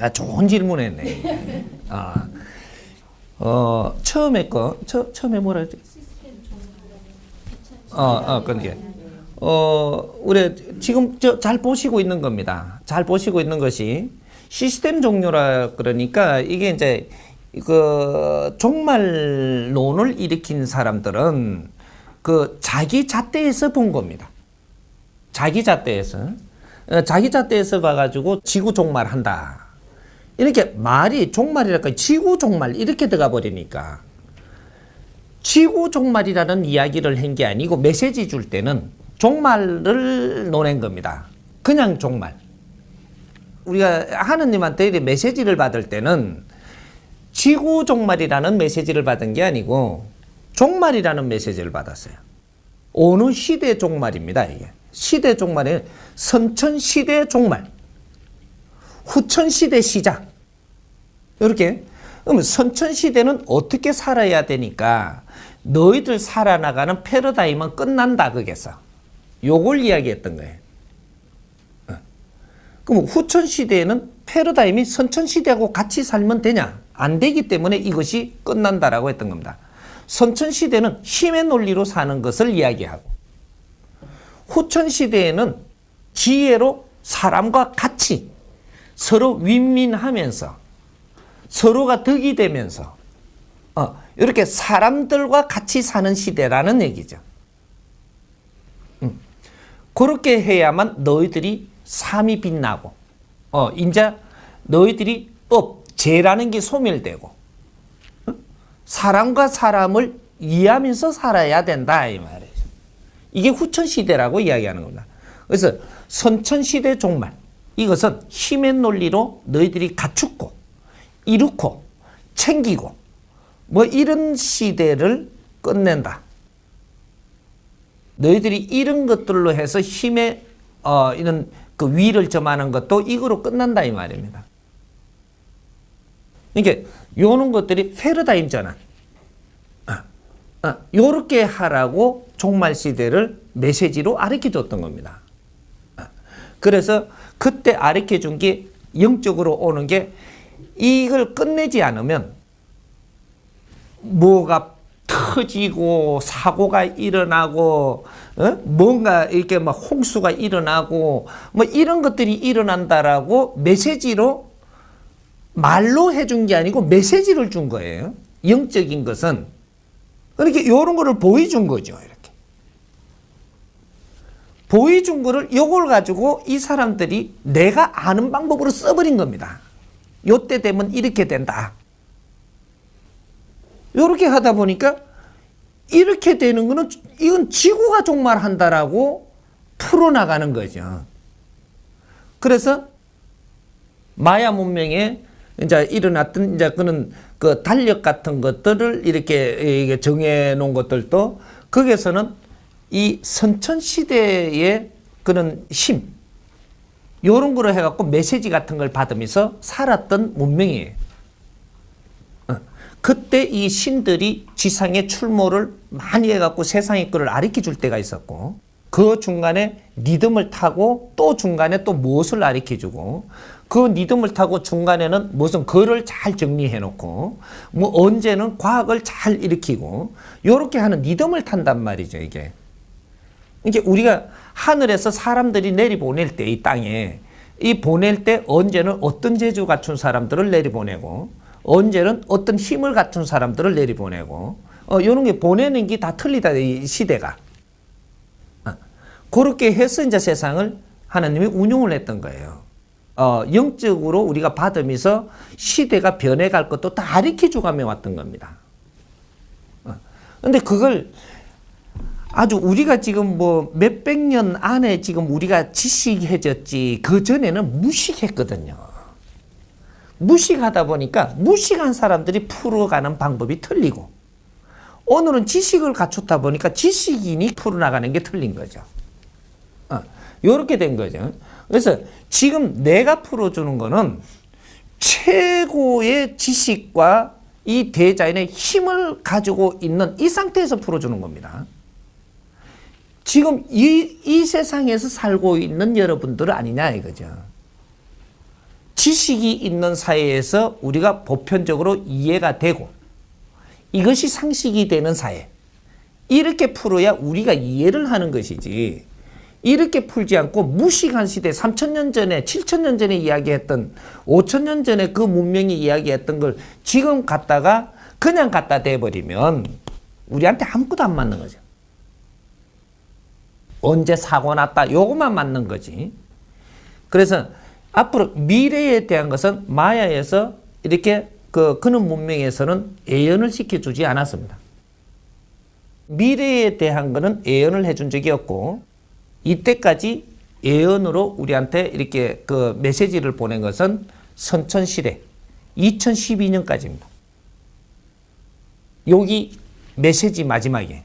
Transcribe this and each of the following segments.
야, 좋은 질문했네. 처음에 처음에 뭐라 했지? 그러게. 우리 지금 잘 보시고 있는 겁니다. 잘 보시고 있는 것이 시스템 종료라 그러니까 이게 이제 그 종말론을 일으킨 사람들은 그 자기 잣대에서 본 겁니다. 자기 잣대에서 봐가지고 지구 종말한다. 이렇게 말이 종말이랄까 지구 종말 이렇게 들어가 버리니까 지구 종말이라는 이야기를 한 게 아니고 메시지 줄 때는 종말을 논한 겁니다. 그냥 종말. 우리가 하느님한테 메시지를 받을 때는 지구 종말이라는 메시지를 받은 게 아니고 종말이라는 메시지를 받았어요. 어느 시대 종말입니다. 이게 시대 종말은 선천시대 종말, 후천시대 시작. 이렇게. 그러면 선천시대는 어떻게 살아야 되니까 너희들 살아나가는 패러다임은 끝난다 그겠어. 요걸 이야기했던 거예요. 그럼 후천시대에는 패러다임이 선천시대하고 같이 살면 되냐? 안 되기 때문에 이것이 끝난다라고 했던 겁니다. 선천시대는 힘의 논리로 사는 것을 이야기하고 후천시대에는 지혜로 사람과 같이 서로 윈윈하면서 서로가 덕이 되면서 이렇게 사람들과 같이 사는 시대라는 얘기죠. 그렇게 해야만 너희들이 삶이 빛나고 이제 너희들이 죄라는 게 소멸되고 사람과 사람을 이해하면서 살아야 된다 이 말이에요. 이게 후천시대라고 이야기하는 겁니다. 그래서 선천시대 종말, 이것은 힘의 논리로 너희들이 갖추고 이루고 챙기고 뭐 이런 시대를 끝낸다. 너희들이 이런 것들로 해서 힘의 이런 그 위를 점하는 것도 이거로 끝난다 이 말입니다. 그러니까 요런 것들이 패러다임 전환. 요렇게 하라고 종말 시대를 메시지로 가르쳐 줬던 겁니다. 그래서 그때 가르쳐 준 게 영적으로 오는 게 이걸 끝내지 않으면 뭐가 터지고 사고가 일어나고 뭔가 이렇게 막 홍수가 일어나고 뭐 이런 것들이 일어난다라고 메시지로 말로 해준 게 아니고 메시지를 준 거예요. 영적인 것은 그렇게 이런 거를 보여준 거죠. 이렇게 보여준 거를 이걸 가지고 이 사람들이 내가 아는 방법으로 써버린 겁니다. 요때 되면 이렇게 된다. 이렇게 하다 보니까 이렇게 되는 거는 이건 지구가 종말한다라고 풀어나가는 거죠. 그래서 마야 문명에 이제 일어났던 이제 그런 그 달력 같은 것들을 이렇게 정해 놓은 것들도 거기에서는 이 선천시대의 그런 힘, 요런 거로 해갖고 메시지 같은 걸 받으면서 살았던 문명이에요. 그때 이 신들이 지상에 출몰을 많이 해갖고 세상의 거를 가르쳐 줄 때가 있었고 그 중간에 리듬을 타고 또 중간에 또 무엇을 가르쳐 주고 그 리듬을 타고 중간에는 무슨 글을 잘 정리해 놓고 뭐 언제는 과학을 잘 일으키고 요렇게 하는 리듬을 탄단 말이죠. 이게 우리가 하늘에서 사람들이 내리보낼 때 이 땅에 이 보낼 때 언제는 어떤 재주 갖춘 사람들을 내리보내고 언제는 어떤 힘을 갖춘 사람들을 내리보내고 이런 게 보내는 게 다 틀리다 이 시대가. 그렇게 해서 이제 세상을 하나님이 운용을 했던 거예요. 영적으로 우리가 받으면서 시대가 변해갈 것도 다 가르쳐 가며 왔던 겁니다. 근데 그걸 아주 우리가 지금 뭐 몇백 년 안에 지금 우리가 지식해졌지 그 전에는 무식했거든요. 무식하다 보니까 무식한 사람들이 풀어가는 방법이 틀리고 오늘은 지식을 갖췄다 보니까 지식인이 풀어나가는 게 틀린 거죠. 이렇게 된 거죠. 그래서 지금 내가 풀어주는 거는 최고의 지식과 이 대자연의 힘을 가지고 있는 이 상태에서 풀어주는 겁니다. 지금 이 세상에서 살고 있는 여러분들 아니냐 이거죠. 지식이 있는 사회에서 우리가 보편적으로 이해가 되고 이것이 상식이 되는 사회. 이렇게 풀어야 우리가 이해를 하는 것이지. 이렇게 풀지 않고 무식한 시대 3,000년 전에 7,000년 전에 이야기했던 5,000년 전에 그 문명이 이야기했던 걸 지금 갖다가 그냥 갖다 대버리면 우리한테 아무것도 안 맞는 거죠. 언제 사고 났다 요것만 맞는 거지. 그래서 앞으로 미래에 대한 것은 마야에서 이렇게 그는 문명에서는 예언을 시켜주지 않았습니다. 미래에 대한 거는 예언을 해준 적이 없고 이때까지 예언으로 우리한테 이렇게 그 메시지를 보낸 것은 선천시대 2012년까지입니다. 여기 메시지 마지막에.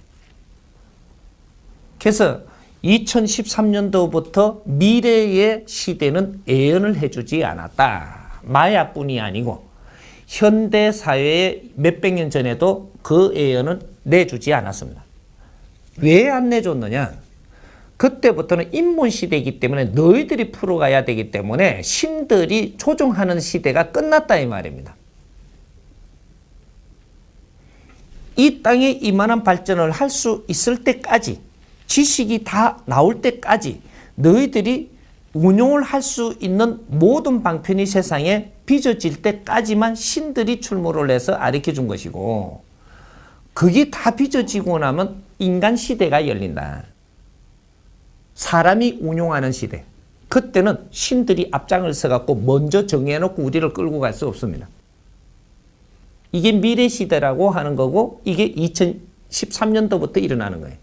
그래서 2013년도부터 미래의 시대는 예언을 해주지 않았다. 마야뿐이 아니고 현대 사회의 몇백 년 전에도 그 예언은 내주지 않았습니다. 왜 안 내줬느냐? 그때부터는 인문 시대이기 때문에 너희들이 풀어가야 되기 때문에 신들이 조종하는 시대가 끝났다 이 말입니다. 이 땅에 이만한 발전을 할 수 있을 때까지 지식이 다 나올 때까지 너희들이 운용을 할 수 있는 모든 방편이 세상에 빚어질 때까지만 신들이 출몰을 해서 가르쳐 준 것이고 그게 다 빚어지고 나면 인간 시대가 열린다. 사람이 운용하는 시대. 그때는 신들이 앞장을 서갖고 먼저 정해놓고 우리를 끌고 갈 수 없습니다. 이게 미래 시대라고 하는 거고 이게 2013년도부터 일어나는 거예요.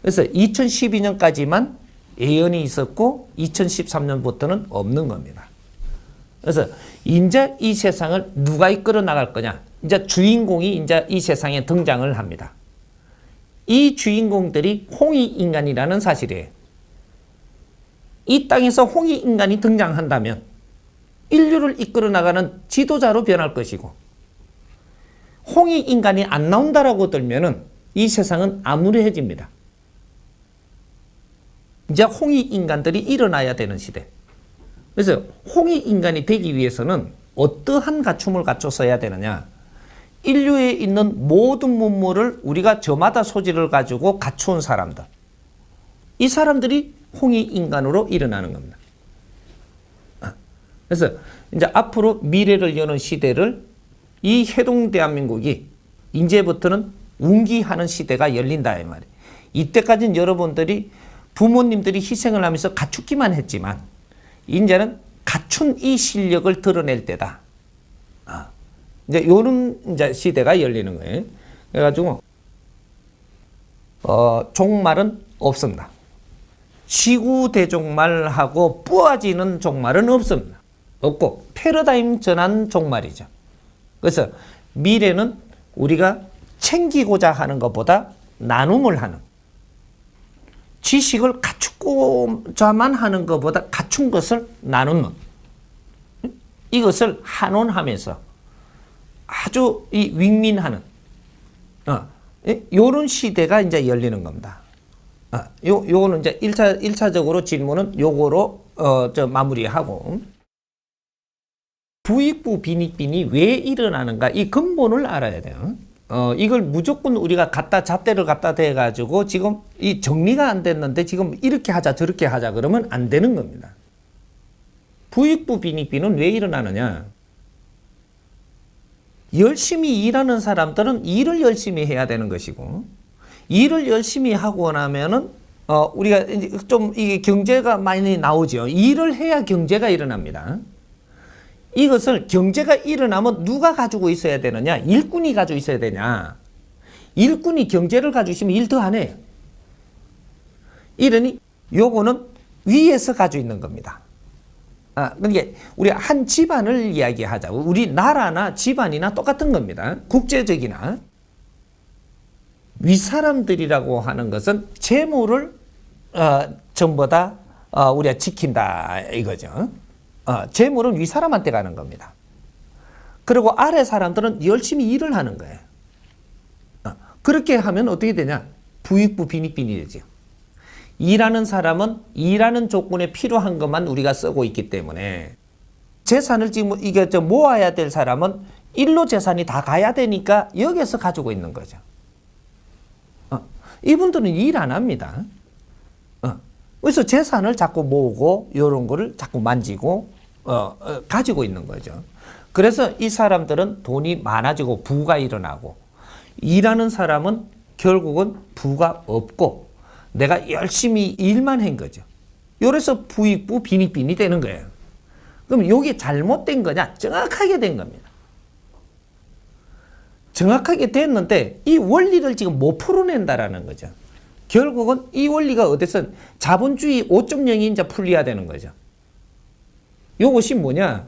그래서 2012년까지만 예언이 있었고 2013년부터는 없는 겁니다. 그래서 이제 이 세상을 누가 이끌어 나갈 거냐? 이제 주인공이 이제 이 세상에 등장을 합니다. 이 주인공들이 홍익인간이라는 사실이에요. 이 땅에서 홍익인간이 등장한다면 인류를 이끌어 나가는 지도자로 변할 것이고 홍익인간이 안 나온다라고 들면은 이 세상은 암울해집니다. 이제 홍익인간들이 일어나야 되는 시대. 그래서 홍익인간이 되기 위해서는 어떠한 갖춤을 갖춰서야 되느냐? 인류에 있는 모든 문물을 우리가 저마다 소질을 가지고 갖춘 사람들. 이 사람들이 홍익인간으로 일어나는 겁니다. 그래서 이제 앞으로 미래를 여는 시대를 이 해동 대한민국이 이제부터는 운기하는 시대가 열린다 이 말이에요. 이때까지는 여러분들이 부모님들이 희생을 하면서 갖추기만 했지만 이제는 갖춘 이 실력을 드러낼 때다. 이제 요런 이제 시대가 열리는 거예요. 그래가지고 종말은 없습니다. 지구 대종말하고 뿌아지는 종말은 없습니다. 없고 패러다임 전환 종말이죠. 그래서 미래는 우리가 챙기고자 하는 것보다 나눔을 하는 지식을 갖추고자만 하는 것보다 갖춘 것을 나누는 이것을 환원하면서 아주 이 윈윈하는 요런 시대가 이제 열리는 겁니다. 요거는 이제 1차적으로 질문은 요거로 마무리하고 부익부 빈익빈이 왜 일어나는가 이 근본을 알아야 돼요. 이걸 무조건 우리가 잣대를 갖다 대가지고 지금 이 정리가 안 됐는데 지금 이렇게 하자 저렇게 하자 그러면 안 되는 겁니다. 부익부 빈익빈은 왜 일어나느냐? 열심히 일하는 사람들은 일을 열심히 해야 되는 것이고 일을 열심히 하고 나면은 우리가 좀 이게 경제가 많이 나오죠. 일을 해야 경제가 일어납니다. 이것을 경제가 일어나면 누가 가지고 있어야 되느냐? 일꾼이 가지고 있어야 되냐? 일꾼이 경제를 가지고 있으면 일 더 안 해요. 이러니 요거는 위에서 가지고 있는 겁니다. 그러니까 우리 한 집안을 이야기하자고 우리 나라나 집안이나 똑같은 겁니다. 국제적이나 윗사람들이라고 하는 것은 재물을 전부 다 우리가 지킨다 이거죠. 재물은 윗사람한테 가는 겁니다. 그리고 아래 사람들은 열심히 일을 하는 거예요. 그렇게 하면 어떻게 되냐? 부익부 빈익빈이 되죠. 일하는 사람은 일하는 조건에 필요한 것만 우리가 쓰고 있기 때문에 재산을 지금 이게 모아야 될 사람은 일로 재산이 다 가야 되니까 여기에서 가지고 있는 거죠. 이분들은 일 안 합니다. 그래서 재산을 자꾸 모으고 이런 거를 자꾸 만지고 가지고 있는 거죠. 그래서 이 사람들은 돈이 많아지고 부가 일어나고, 일하는 사람은 결국은 부가 없고 내가 열심히 일만 한 거죠. 이래서 부익부 빈익빈이 되는 거예요. 그럼 이게 잘못된 거냐? 정확하게 된 겁니다. 정확하게 됐는데 이 원리를 지금 못 풀어낸다라는 거죠. 결국은 이 원리가 어디서 자본주의 5.0이 이제 풀려야 되는 거죠. 이것이 뭐냐?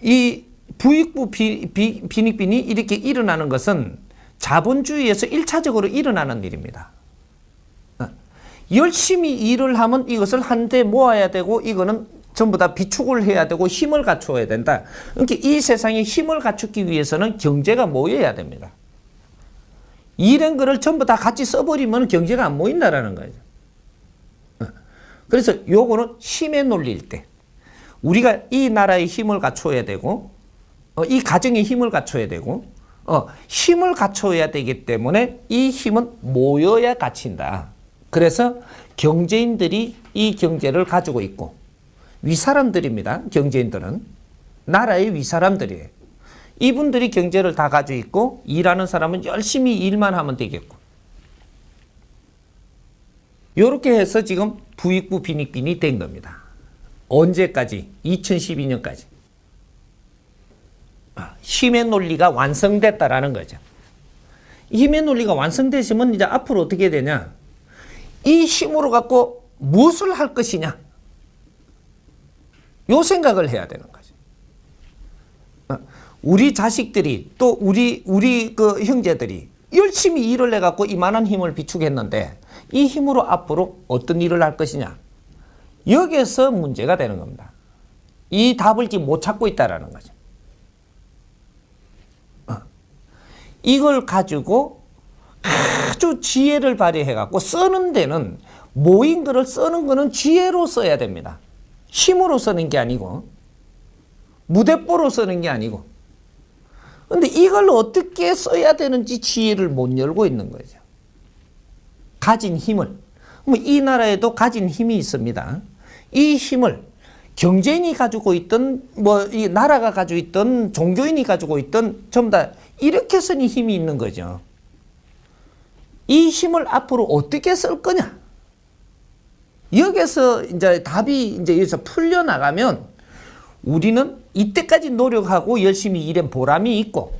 이 부익부 빈익빈이 이렇게 일어나는 것은 자본주의에서 1차적으로 일어나는 일입니다. 열심히 일을 하면 이것을 한데 모아야 되고 이거는 전부 다 비축을 해야 되고 힘을 갖추어야 된다. 그러니까 이 세상에 힘을 갖추기 위해서는 경제가 모여야 됩니다. 일한 거를 전부 다 같이 써버리면 경제가 안 모인다라는 거죠. 그래서 요거는 힘의 논리일 때 우리가 이 나라의 힘을 갖춰야 되고 이 가정의 힘을 갖춰야 되고 힘을 갖춰야 되기 때문에 이 힘은 모여야 갇힌다. 그래서 경제인들이 이 경제를 가지고 있고 윗사람들입니다. 경제인들은 나라의 윗사람들이에요. 이분들이 경제를 다 가지고 있고 일하는 사람은 열심히 일만 하면 되겠고, 이렇게 해서 지금 부익부 빈익빈이 된 겁니다. 언제까지? 2012년까지. 힘의 논리가 완성됐다라는 거죠. 힘의 논리가 완성되시면 이제 앞으로 어떻게 되냐? 이 힘으로 갖고 무엇을 할 것이냐? 요 생각을 해야 되는 거죠. 우리 자식들이 또 우리 그 형제들이 열심히 일을 해갖고 이만한 힘을 비축했는데 이 힘으로 앞으로 어떤 일을 할 것이냐? 여기에서 문제가 되는 겁니다. 이 답을 지금 못 찾고 있다라는 거죠. 이걸 가지고 아주 지혜를 발휘해갖고 쓰는 데는 모인 거를 쓰는 거는 지혜로 써야 됩니다. 힘으로 쓰는 게 아니고 무대뽀로 쓰는 게 아니고. 근데 이걸 어떻게 써야 되는지 지혜를 못 열고 있는 거죠. 가진 힘을. 이 나라에도 가진 힘이 있습니다. 이 힘을 경제인이 가지고 있던 이 나라가 가지고 있던 종교인이 가지고 있던 전부 다 이렇게 쓰니 힘이 있는 거죠. 이 힘을 앞으로 어떻게 쓸 거냐? 여기서 이제 답이 이제 여기서 풀려나가면 우리는 이때까지 노력하고 열심히 일한 보람이 있고,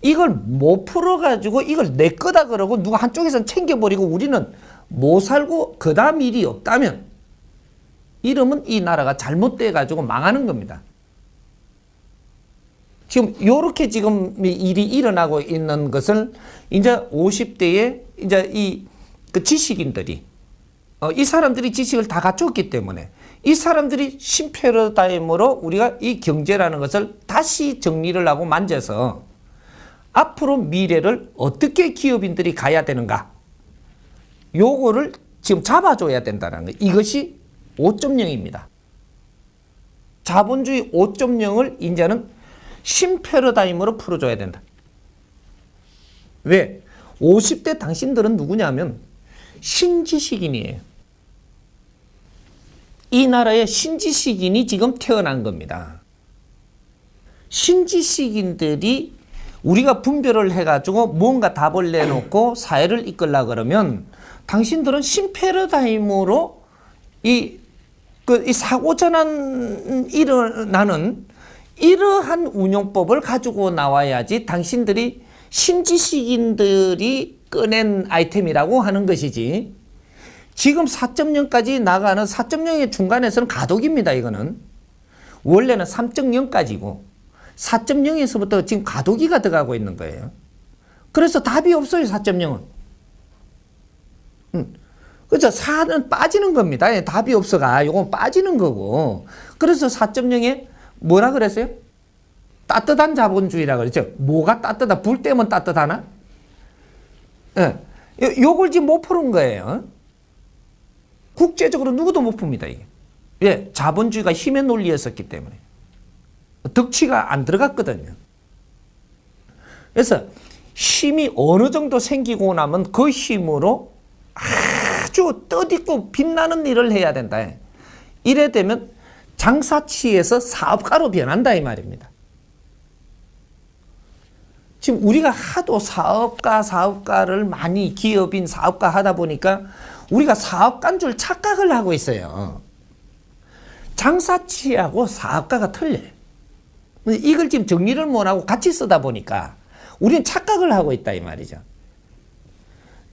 이걸 못 풀어가지고 이걸 내 거다 그러고 누가 한쪽에서는 챙겨버리고 우리는 못 살고 그 다음 일이 없다면 이러면 이 나라가 잘못돼가지고 망하는 겁니다. 지금 요렇게 지금 일이 일어나고 있는 것을 이제 50대에 이제 그 지식인들이 이 사람들이 지식을 다 갖췄기 때문에 이 사람들이 신패러다임으로 우리가 이 경제라는 것을 다시 정리를 하고 만져서 앞으로 미래를 어떻게 기업인들이 가야 되는가, 요거를 지금 잡아줘야 된다는 거예요. 이것이 5.0입니다. 자본주의 5.0을 이제는 신패러다임으로 풀어줘야 된다. 왜? 50대 당신들은 누구냐면 신지식인이에요. 이 나라에 신지식인이 지금 태어난 겁니다. 신지식인들이 우리가 분별을 해가지고 뭔가 답을 내놓고 사회를 이끌려고 그러면 당신들은 신패러다임으로 이 사고전환 일어나는 이러한 운용법을 가지고 나와야지 당신들이 신지식인들이 꺼낸 아이템이라고 하는 것이지, 지금 4.0까지 나가는 4.0의 중간에서는 가독입니다. 이거는 원래는 3.0까지고 4.0에서부터 지금 가독이가 들어가고 있는 거예요. 그래서 답이 없어요. 4.0은. 그렇죠. 4는 빠지는 겁니다. 답이 없어가 이건 빠지는 거고. 그래서 4.0에 뭐라 그랬어요? 따뜻한 자본주의라 그랬죠. 뭐가 따뜻하? 불 때면 따뜻하나? 예. 요걸 지금 못 푸는 거예요. 국제적으로 누구도 못 풉니다, 이게. 왜? 자본주의가 힘의 논리였었기 때문에. 덕치가 안 들어갔거든요. 그래서 힘이 어느 정도 생기고 나면 그 힘으로 아주 뜻있고 빛나는 일을 해야 된다. 이래 되면 장사치에서 사업가로 변한다 이 말입니다. 지금 우리가 하도 사업가를 많이 기업인 사업가 하다 보니까 우리가 사업가인 줄 착각을 하고 있어요. 장사치하고 사업가가 틀려요. 이걸 지금 정리를 못하고 같이 쓰다 보니까 우리는 착각을 하고 있다 이 말이죠.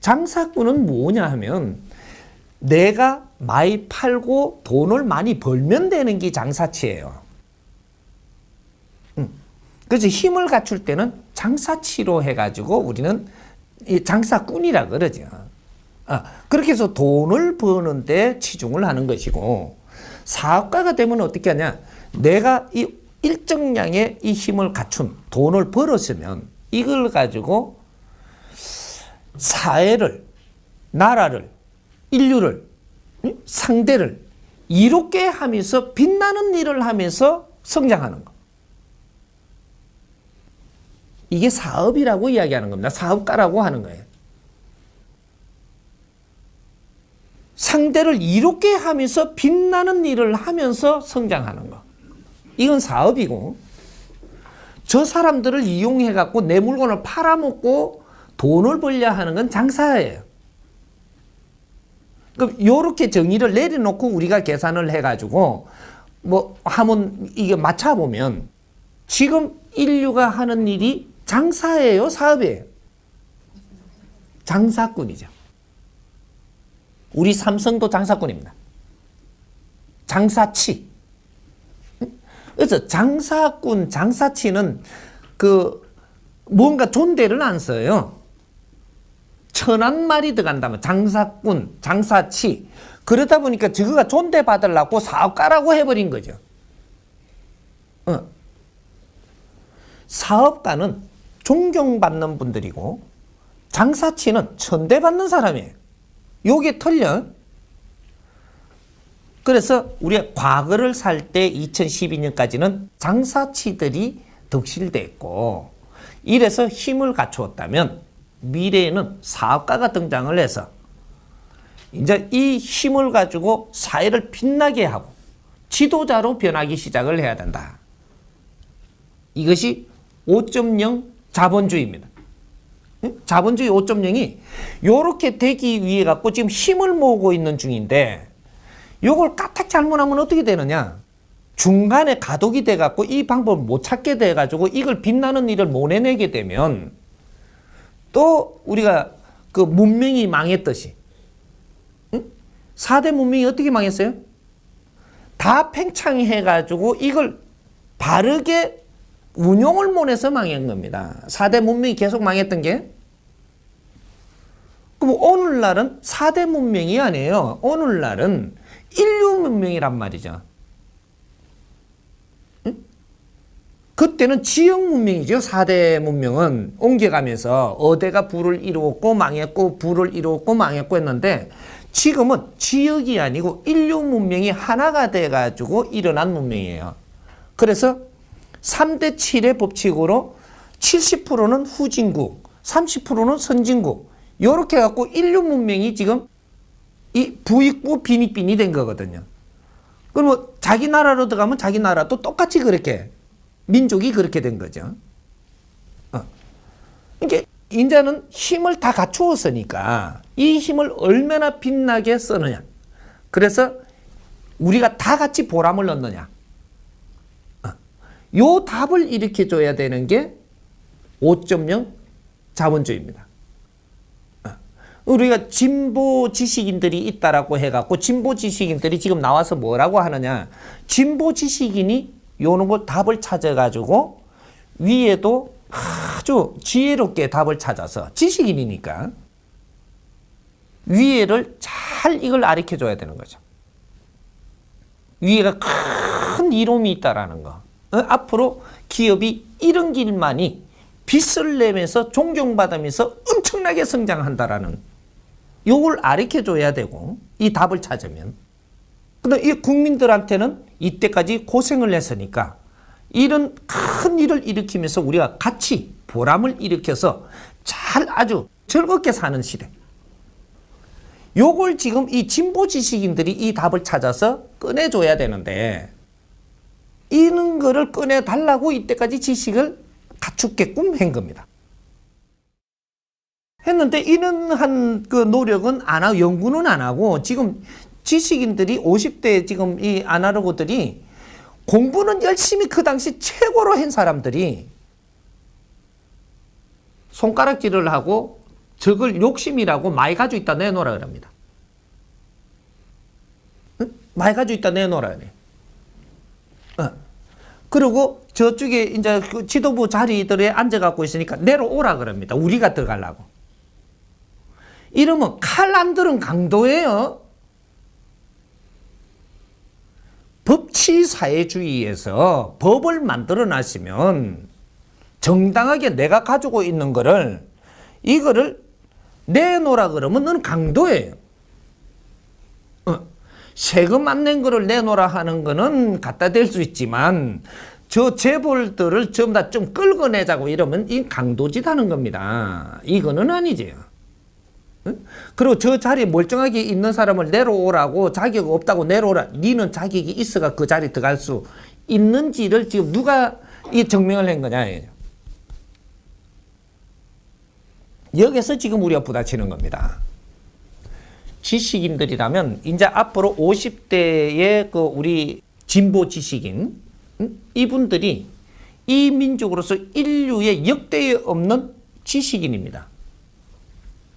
장사꾼은 뭐냐 하면 내가 많이 팔고 돈을 많이 벌면 되는 게 장사치예요. 그래서 힘을 갖출 때는 장사치로 해가지고 우리는 장사꾼이라 그러죠. 그렇게 해서 돈을 버는데 치중을 하는 것이고, 사업가가 되면 어떻게 하냐, 내가 이 일정량의 이 힘을 갖춘 돈을 벌었으면 이걸 가지고 사회를, 나라를, 인류를, 상대를 이롭게 하면서 빛나는 일을 하면서 성장하는 거. 이게 사업이라고 이야기하는 겁니다. 사업가라고 하는 거예요. 상대를 이롭게 하면서 빛나는 일을 하면서 성장하는 거. 이건 사업이고, 저 사람들을 이용해 갖고 내 물건을 팔아먹고 돈을 벌려 하는 건 장사예요. 그럼 이렇게 정의를 내려놓고 우리가 계산을 해가지고 뭐 하면 이게 맞춰보면 지금 인류가 하는 일이 장사예요, 사업이에요? 장사꾼이죠. 우리 삼성도 장사꾼입니다. 장사치. 그래서 장사꾼, 장사치는 뭔가 존대를 안 써요. 천한 말이 들어간다면 장사꾼, 장사치. 그러다 보니까 저거가 존대받으려고 사업가라고 해버린 거죠. 사업가는 존경받는 분들이고 장사치는 천대받는 사람이에요. 요게 틀려. 그래서 우리가 과거를 살 때 2012년까지는 장사치들이 덕실됐고 이래서 힘을 갖추었다면 미래에는 사업가가 등장을 해서 이제 이 힘을 가지고 사회를 빛나게 하고 지도자로 변하기 시작을 해야 된다. 이것이 5.0 자본주의입니다. 자본주의 5.0이 이렇게 되기 위해 갖고 지금 힘을 모으고 있는 중인데, 요걸 까딱 잘못하면 어떻게 되느냐, 중간에 가독이 돼 갖고 이 방법을 못 찾게 돼 가지고 이걸 빛나는 일을 못 해내게 되면 또 우리가 그 문명이 망했듯이, 4대 문명이 어떻게 망했어요? 다 팽창해 가지고 이걸 바르게 운용을 못해서 망한 겁니다. 4대 문명이 계속 망했던 게. 그럼 오늘날은 4대 문명이 아니에요. 오늘날은 인류 문명이란 말이죠. 응? 그때는 지역 문명이죠. 4대 문명은 옮겨가면서 어대가 부를 이루었고 망했고 부를 이루었고 망했고 했는데, 지금은 지역이 아니고 인류 문명이 하나가 돼가지고 일어난 문명이에요. 그래서 3대 7의 법칙으로 70%는 후진국, 30%는 선진국, 이렇게 해갖고 인류 문명이 지금 이 부익부 빈익빈이 된 거거든요. 그럼 뭐 자기 나라로 들어가면 자기 나라도 똑같이 그렇게, 민족이 그렇게 된 거죠. 이게 이제는 힘을 다 갖추었으니까 이 힘을 얼마나 빛나게 쓰느냐. 그래서 우리가 다 같이 보람을 얻느냐. 요 답을 일으켜줘야 되는 게 5.0 자본주의입니다. 우리가 진보 지식인들이 있다라고 해갖고 진보 지식인들이 지금 나와서 뭐라고 하느냐. 진보 지식인이 요런 걸 답을 찾아가지고 위에도 아주 지혜롭게 답을 찾아서, 지식인이니까 위에를 잘 이걸 가르쳐줘야 되는 거죠. 위에가 큰 이로움이 있다라는 거. 앞으로 기업이 이런 길만이 빚을 내면서 존경받으면서 엄청나게 성장한다라는 요걸 가르쳐줘야 되고 이 답을 찾으면. 근데 이 국민들한테는 이때까지 고생을 했으니까 이런 큰 일을 일으키면서 우리가 같이 보람을 일으켜서 잘 아주 즐겁게 사는 시대. 요걸 지금 이 진보 지식인들이 이 답을 찾아서 꺼내줘야 되는데 이런 거를 꺼내달라고 이때까지 지식을 갖추게끔 한 겁니다. 했는데 이런 한 그 노력은 안 하고 연구는 안 하고 지금 지식인들이 50대 지금 이 아날로그들이 공부는 열심히 그 당시 최고로 한 사람들이 손가락질을 하고 저걸 욕심이라고 많이 가지고 있다 내놓으라 그럽니다. 응? 많이 가지고 있다 내놓으라 그래. 그리고 저쪽에 이제 그 지도부 자리들에 앉아갖고 있으니까 내려오라 그럽니다. 우리가 들어가려고. 이러면 칼 안 들은 강도예요. 법치사회주의에서 법을 만들어 놨으면 정당하게 내가 가지고 있는 거를 이거를 내놓으라 그러면 너는 강도예요. 세금 안 낸 거를 내놓으라 하는 거는 갖다 댈 수 있지만 저 재벌들을 전부 다 좀 끌어내자고 이러면 이 강도짓 하는 겁니다. 이거는 아니지요. 그리고 저 자리에 멀쩡하게 있는 사람을 내려오라고 자격 없다고 내려오라. 니는 자격이 있어가 그 자리에 들어갈 수 있는지를 지금 누가 이 증명을 한 거냐. 여기서 지금 우리가 부딪히는 겁니다. 지식인들이라면 이제 앞으로 50대의 그 우리 진보 지식인 이분들이 이 민족으로서 인류의 역대에 없는 지식인입니다.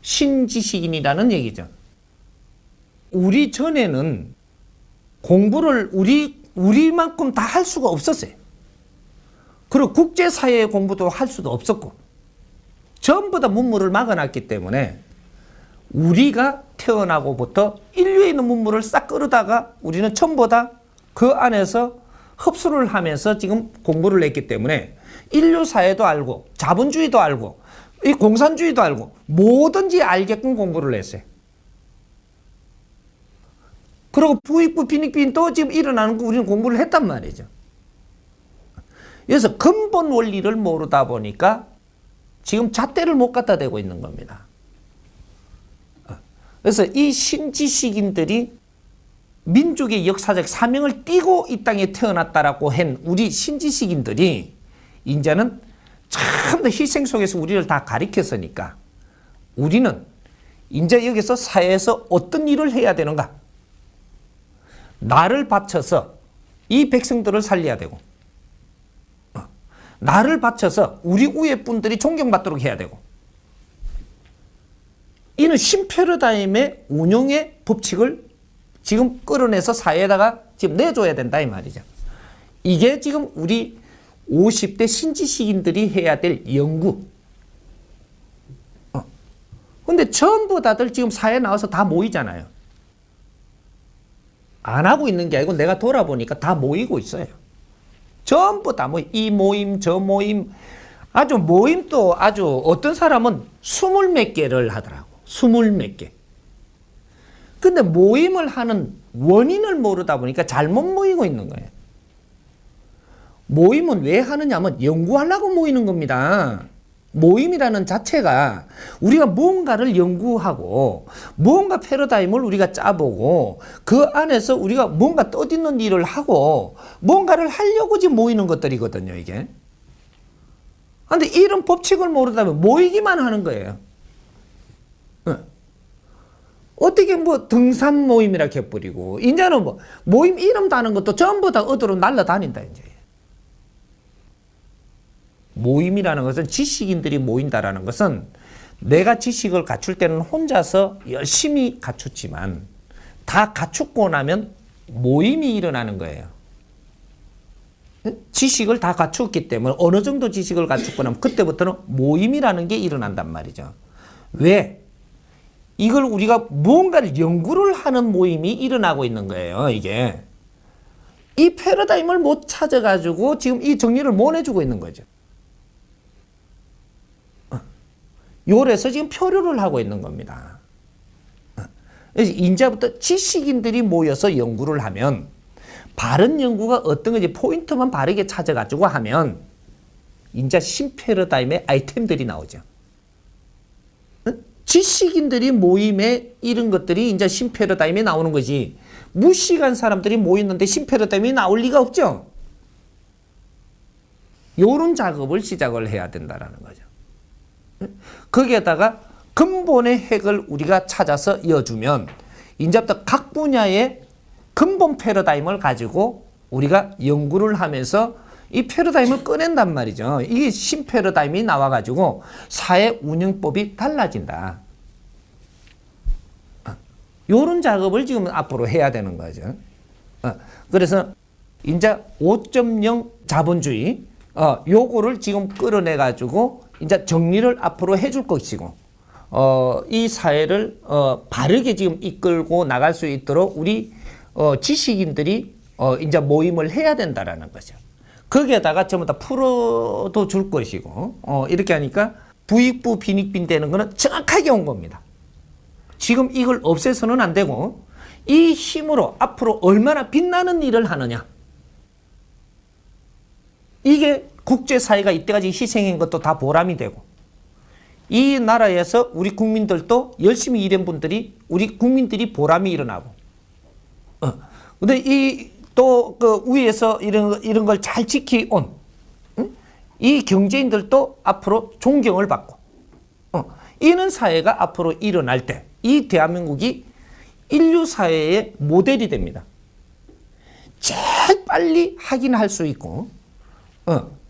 신지식인이라는 얘기죠. 우리 전에는 공부를 우리만큼 다 할 수가 없었어요. 그리고 국제사회 공부도 할 수도 없었고 전부 다 문물을 막아놨기 때문에 우리가 태어나고부터 인류에 있는 문물을 싹 끌어다가 우리는 전부 다 그 안에서 흡수를 하면서 지금 공부를 했기 때문에 인류사회도 알고 자본주의도 알고 이 공산주의도 알고 뭐든지 알게끔 공부를 했어요. 그리고 부익부 빈익빈도 지금 일어나는 거 우리는 공부를 했단 말이죠. 그래서 근본 원리를 모르다 보니까 지금 잣대를 못 갖다 대고 있는 겁니다. 그래서 이 신지식인들이 민족의 역사적 사명을 띠고 이 땅에 태어났다라고 한 우리 신지식인들이 이제는 참 더 희생 속에서 우리를 다 가리켰으니까 우리는 이제 여기서 사회에서 어떤 일을 해야 되는가? 나를 바쳐서 이 백성들을 살려야 되고 나를 바쳐서 우리 위에 분들이 존경받도록 해야 되고 이는 신패러다임의 운용의 법칙을 지금 끌어내서 사회에다가 지금 내줘야 된다 이 말이죠. 이게 지금 우리 50대 신지식인들이 해야 될 연구. 근데 전부 다들 지금 사회에 나와서 다 모이잖아요. 안 하고 있는 게 아니고 내가 돌아보니까 다 모이고 있어요. 전부 다 이 모임 저 모임 아주 모임도 아주 어떤 사람은 20몇 개를 하더라고. 20몇 개. 근데 모임을 하는 원인을 모르다 보니까 잘못 모이고 있는 거예요. 모임은 왜 하느냐면 연구하려고 모이는 겁니다. 모임이라는 자체가 우리가 뭔가를 연구하고 뭔가 패러다임을 우리가 짜보고 그 안에서 우리가 뭔가 떠드는 일을 하고 뭔가를 하려고 지금 모이는 것들이거든요, 이게. 그런데 이런 법칙을 모르다 보면 모이기만 하는 거예요. 어떻게 뭐 등산 모임이라 해버리고 이제는 뭐 모임 이름 다는 것도 전부 다 어디로 날라다닌다 이제. 모임이라는 것은 지식인들이 모인다라는 것은 내가 지식을 갖출 때는 혼자서 열심히 갖췄지만 다 갖추고 나면 모임이 일어나는 거예요. 지식을 다 갖췄기 때문에 어느 정도 지식을 갖추고 나면 그때부터는 모임이라는 게 일어난단 말이죠. 왜? 이걸 우리가 무언가를 연구를 하는 모임이 일어나고 있는 거예요, 이게. 이 패러다임을 못 찾아가지고 지금 이 정리를 못 해주고 있는 거죠. 요래서 지금 표류를 하고 있는 겁니다. 그래서 이제부터 지식인들이 모여서 연구를 하면 바른 연구가 어떤 건지 포인트만 바르게 찾아가지고 하면 이제 신패러다임의 아이템들이 나오죠. 지식인들이 모임에 이런 것들이 이제 신패러다임에 나오는 거지. 무식한 사람들이 모였는데 신패러다임이 나올 리가 없죠. 요런 작업을 시작을 해야 된다라는 거죠. 거기에다가 근본의 핵을 우리가 찾아서 이어주면 이제부터 각 분야의 근본 패러다임을 가지고 우리가 연구를 하면서 이 패러다임을 꺼낸단 말이죠. 이게 신패러다임이 나와가지고 사회 운영법이 달라진다. 요런 작업을 지금 앞으로 해야 되는 거죠. 그래서 이제 5.0 자본주의 요거를 지금 끌어내가지고 이제 정리를 앞으로 해줄 것이고 이 사회를 바르게 지금 이끌고 나갈 수 있도록 우리 지식인들이 이제 모임을 해야 된다라는 거죠. 거기에다가 전부 다 풀어도 줄 것이고 이렇게 하니까 부익부 빈익빈 되는 거는 정확하게 온 겁니다. 지금 이걸 없애서는 안 되고 이 힘으로 앞으로 얼마나 빛나는 일을 하느냐. 이게 국제사회가 이때까지 희생한 것도 다 보람이 되고 이 나라에서 우리 국민들도 열심히 일한 분들이 우리 국민들이 보람이 일어나고 근데 이 또 그 위에서 이런 걸 잘 지켜온 이 경제인들도 앞으로 존경을 받고 이런 사회가 앞으로 일어날 때 이 대한민국이 인류 사회의 모델이 됩니다. 제일 빨리 확인할 수 있고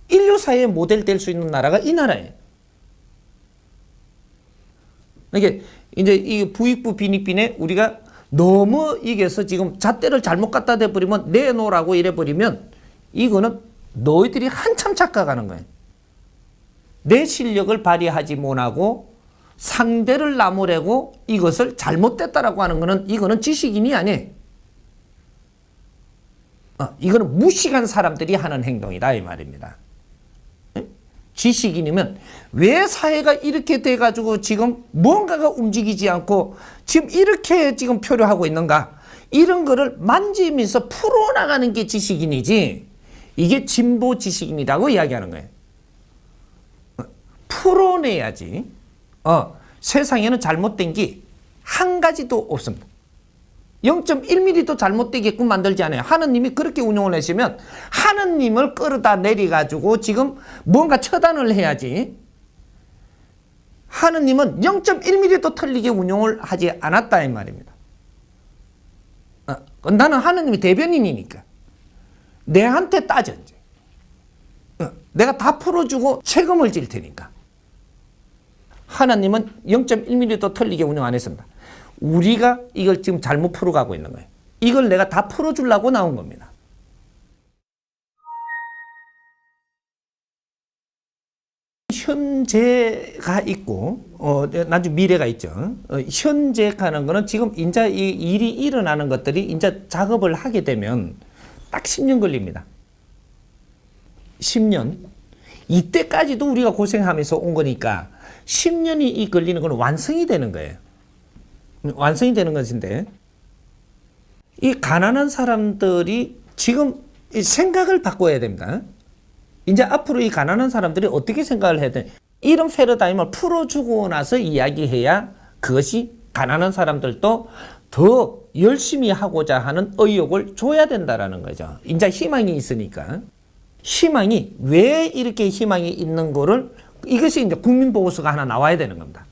인류 사회의 모델 될 수 있는 나라가 이 나라예요. 이게 이제 이 부익부 빈익빈에 우리가 너무 이게서 지금 잣대를 잘못 갖다 대버리면 내놓으라고 이래버리면 이거는 너희들이 한참 착각하는 거예요. 내 실력을 발휘하지 못하고 상대를 나무래고 이것을 잘못됐다라고 하는 거는 이거는 지식인이 아니에요. 이거는 무식한 사람들이 하는 행동이다 이 말입니다. 지식인이면 왜 사회가 이렇게 돼가지고 지금 뭔가가 움직이지 않고 지금 이렇게 지금 표류하고 있는가 이런 거를 만지면서 풀어나가는 게 지식인이지 이게 진보 지식인이라고 이야기하는 거예요. 풀어내야지. 세상에는 잘못된 게 한 가지도 없습니다. 0.1mm도 잘못되게끔 만들지 않아요. 하느님이 그렇게 운영을 하시면 하느님을 끌어다 내려가지고 지금 뭔가 처단을 해야지. 하느님은 0.1mm도 틀리게 운영을 하지 않았다 이 말입니다. 나는 하느님이 대변인이니까 내한테 따져 이제. 내가 다 풀어주고 책임을 질 테니까. 하나님은 0.1mm도 틀리게 운영 안 했습니다. 우리가 이걸 지금 잘못 풀어가고 있는 거예요. 이걸 내가 다 풀어주려고 나온 겁니다. 현재가 있고 나중에 미래가 있죠. 현재가는 거는 지금 이제 이 일이 일어나는 것들이 이제 작업을 하게 되면 딱 10년 걸립니다. 10년. 이때까지도 우리가 고생하면서 온 거니까 10년이 이 걸리는 건 완성이 되는 거예요. 완성이 되는 것인데 이 가난한 사람들이 지금 생각을 바꿔야 됩니다. 이제 앞으로 이 가난한 사람들이 어떻게 생각을 해야 돼? 이런 패러다임을 풀어주고 나서 이야기해야 그것이 가난한 사람들도 더 열심히 하고자 하는 의욕을 줘야 된다라는 거죠. 이제 희망이 있으니까. 희망이 왜 이렇게 희망이 있는 거를 이것이 이제 국민보고서가 하나 나와야 되는 겁니다.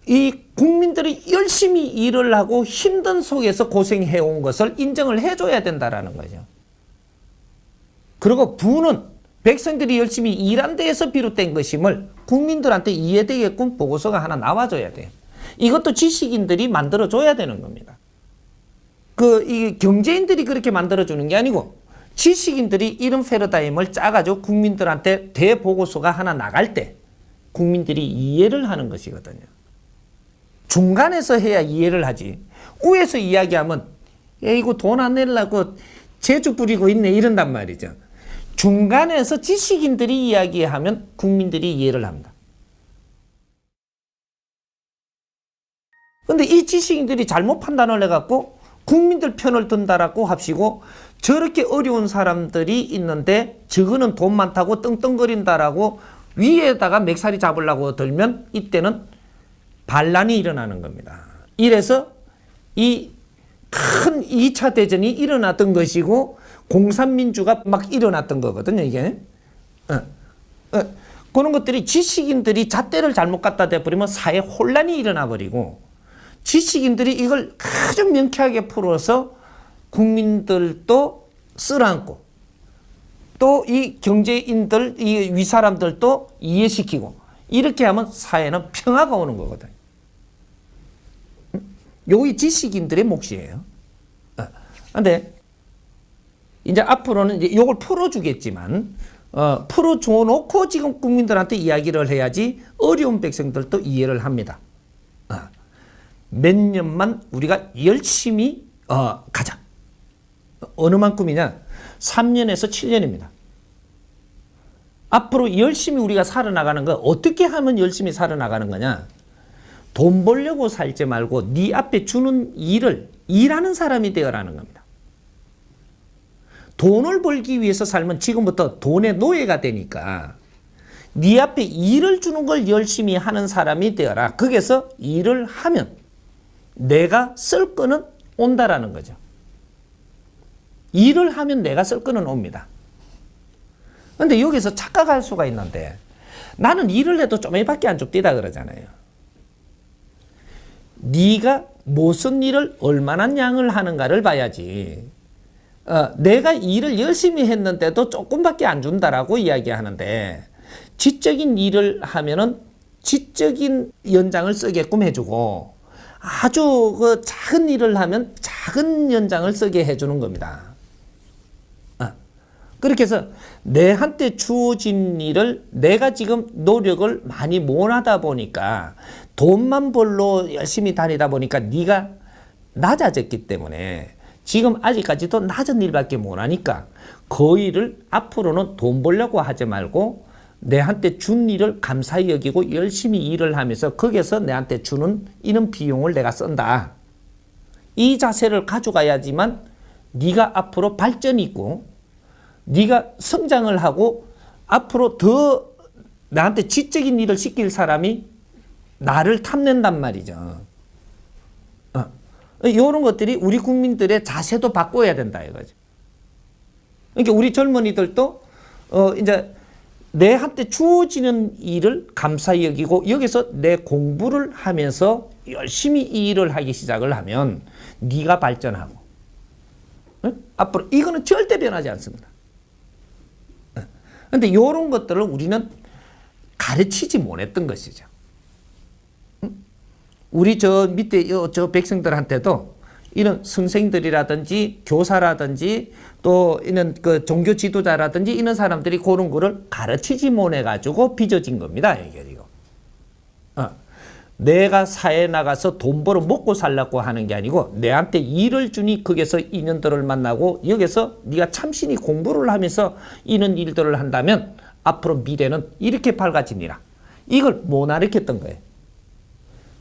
이 국민들이 열심히 일을 하고 힘든 속에서 고생해온 것을 인정을 해줘야 된다라는 거죠. 그리고 부는 백성들이 열심히 일한 데에서 비롯된 것임을 국민들한테 이해되게끔 보고서가 하나 나와줘야 돼요. 이것도 지식인들이 만들어줘야 되는 겁니다. 이 경제인들이 그렇게 만들어주는 게 아니고 지식인들이 이런 패러다임을 짜가지고 국민들한테 대보고서가 하나 나갈 때 국민들이 이해를 하는 것이거든요. 중간에서 해야 이해를 하지. 위에서 이야기하면 이거 돈 안 내려고 재주 부리고 있네 이런단 말이죠. 중간에서 지식인들이 이야기하면 국민들이 이해를 합니다. 근데 이 지식인들이 잘못 판단을 해갖고 국민들 편을 든다라고 합시고 저렇게 어려운 사람들이 있는데 저거는 돈 많다고 떵떵거린다라고 위에다가 맥살이 잡으려고 들면 이때는 반란이 일어나는 겁니다. 이래서 이 큰 2차 대전이 일어났던 것이고 공산민주가 막 일어났던 거거든요, 이게. 그런 것들이 지식인들이 잣대를 잘못 갖다 대버리면 사회 혼란이 일어나 버리고 지식인들이 이걸 아주 명쾌하게 풀어서 국민들도 쓸어안고 또 이 경제인들, 이 위사람들도 이해시키고 이렇게 하면 사회는 평화가 오는 거거든요. 요게 지식인들의 몫이에요. 근데 이제 앞으로는 이제 요걸 풀어주겠지만 풀어줘 놓고 지금 국민들한테 이야기를 해야지 어려운 백성들도 이해를 합니다. 몇 년만 우리가 열심히 가자. 어느 만큼이냐? 3년에서 7년입니다. 앞으로 열심히 우리가 살아나가는 거 어떻게 하면 열심히 살아나가는 거냐? 돈 벌려고 살지 말고 네 앞에 주는 일을 일하는 사람이 되어라는 겁니다. 돈을 벌기 위해서 살면 지금부터 돈의 노예가 되니까 네 앞에 일을 주는 걸 열심히 하는 사람이 되어라. 거기서 일을 하면 내가 쓸 거는 온다라는 거죠. 일을 하면 내가 쓸 거는 옵니다. 근데 여기서 착각할 수가 있는데 나는 일을 해도 좀밖에 안 줍디다 그러잖아요. 네가 무슨 일을 얼마나 양을 하는가를 봐야지. 내가 일을 열심히 했는데도 조금밖에 안 준다라고 이야기하는데 지적인 일을 하면은 지적인 연장을 쓰게끔 해주고 아주 그 작은 일을 하면 작은 연장을 쓰게 해주는 겁니다. 그렇게 해서 내한테 주어진 일을 내가 지금 노력을 많이 못 하다 보니까 돈만 벌러 열심히 다니다 보니까 네가 낮아졌기 때문에 지금 아직까지도 낮은 일밖에 못 하니까 그 일을 앞으로는 돈 벌려고 하지 말고 내한테 준 일을 감사히 여기고 열심히 일을 하면서 거기서 내한테 주는 이런 비용을 내가 쓴다. 이 자세를 가져가야지만 네가 앞으로 발전이 있고 네가 성장을 하고 앞으로 더 나한테 지적인 일을 시킬 사람이 나를 탐낸단 말이죠. 이런 것들이 우리 국민들의 자세도 바꿔야 된다 이거죠. 그러니까 우리 젊은이들도 이제 내한테 주어지는 일을 감사히 여기고 여기서 내 공부를 하면서 열심히 이 일을 하기 시작을 하면 네가 발전하고 앞으로 이거는 절대 변하지 않습니다. 그런데 이런 것들을 우리는 가르치지 못했던 것이죠. 우리 저 밑에 저 백성들한테도 이런 선생들이라든지 교사라든지 또 이런 그 종교 지도자라든지 이런 사람들이 그런 거를 가르치지 못해가지고 빚어진 겁니다. 이게 이거. 내가 사회에 나가서 돈 벌어 먹고 살려고 하는 게 아니고 내한테 일을 주니 거기서 인연들을 만나고 여기서 네가 참신히 공부를 하면서 이런 일들을 한다면 앞으로 미래는 이렇게 밝아지니라. 이걸 못 가르쳤던 거예요.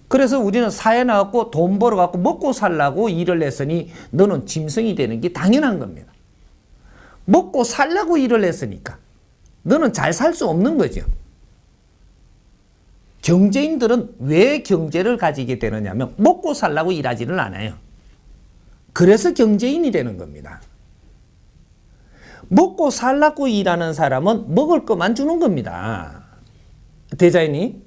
그래서 우리는 사회에 나가고 돈 벌어갖고 먹고 살라고 일을 했으니 너는 짐승이 되는 게 당연한 겁니다. 먹고 살라고 일을 했으니까 너는 잘 살 수 없는 거죠. 경제인들은 왜 경제를 가지게 되느냐 하면 먹고 살라고 일하지는 않아요. 그래서 경제인이 되는 겁니다. 먹고 살라고 일하는 사람은 먹을 것만 주는 겁니다. 대자연이.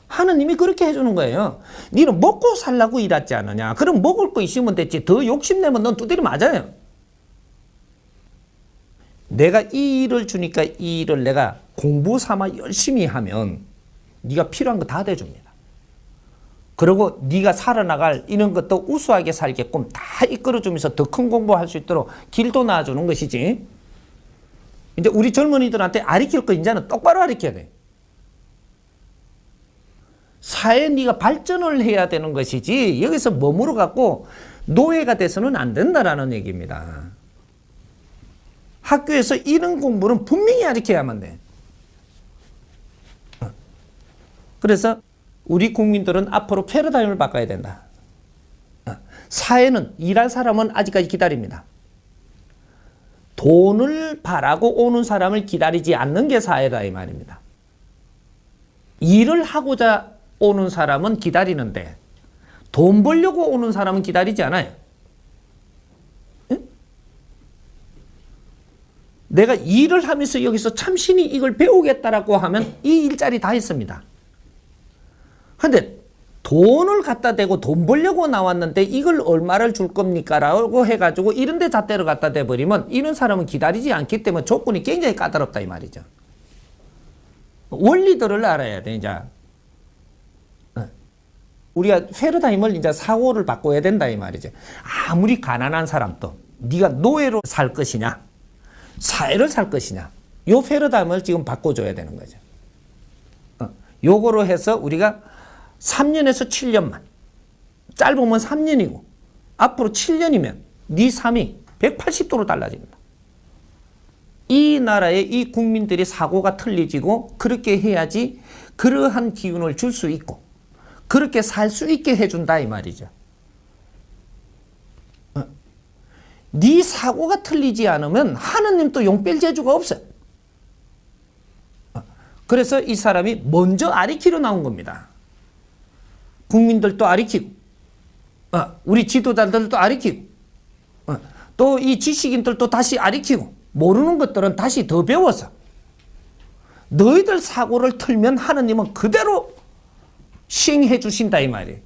하느님이 그렇게 해주는 거예요. 너는 먹고 살라고 일하지 않느냐. 그럼 먹을 거 있으면 됐지. 더 욕심내면 넌 두드려 맞아요. 내가 이 일을 주니까 이 일을 내가 공부 삼아 열심히 하면 네가 필요한 거 다 대줍니다. 그리고 네가 살아나갈 이런 것도 우수하게 살게끔 다 이끌어주면서 더 큰 공부할 수 있도록 길도 놔주는 것이지. 이제 우리 젊은이들한테 가르칠 거 이제는 똑바로 가르쳐야 돼. 사회에 네가 발전을 해야 되는 것이지 여기서 머무르 갖고 노예가 돼서는 안 된다라는 얘기입니다. 학교에서 이런 공부는 분명히 가르쳐야만 돼. 그래서 우리 국민들은 앞으로 패러다임을 바꿔야 된다. 사회는 일할 사람은 아직까지 기다립니다. 돈을 바라고 오는 사람을 기다리지 않는 게 사회다 이 말입니다. 일을 하고자 오는 사람은 기다리는데 돈 벌려고 오는 사람은 기다리지 않아요. 응? 내가 일을 하면서 여기서 참신히 이걸 배우겠다라고 하면 이 일자리 다 있습니다. 근데 돈을 갖다 대고 돈 벌려고 나왔는데 이걸 얼마를 줄 겁니까? 라고 해가지고 이런 데 잣대를 갖다 대버리면 이런 사람은 기다리지 않기 때문에 조건이 굉장히 까다롭다 이 말이죠. 원리들을 알아야 돼, 이제. 우리가 패러다임을 이제 사고를 바꿔야 된다 이 말이죠. 아무리 가난한 사람도 네가 노예로 살 것이냐, 사회를 살 것이냐, 요 패러다임을 지금 바꿔줘야 되는 거죠. 요거로 해서 우리가 3년에서 7년만, 짧으면 3년이고 앞으로 7년이면 네 삶이 180도로 달라집니다. 이 나라의 이 국민들의 사고가 틀리지고 그렇게 해야지 그러한 기운을 줄 수 있고 그렇게 살 수 있게 해준다 이 말이죠. 네 사고가 틀리지 않으면 하느님도 용 뺄 재주가 없어요. 그래서 이 사람이 먼저 아리키로 나온 겁니다. 국민들도 아리키고 우리 지도자들도 아리키고 또 이 지식인들도 다시 아리키고 모르는 것들은 다시 더 배워서 너희들 사고를 틀면 하느님은 그대로 시행해 주신다 이 말이에요.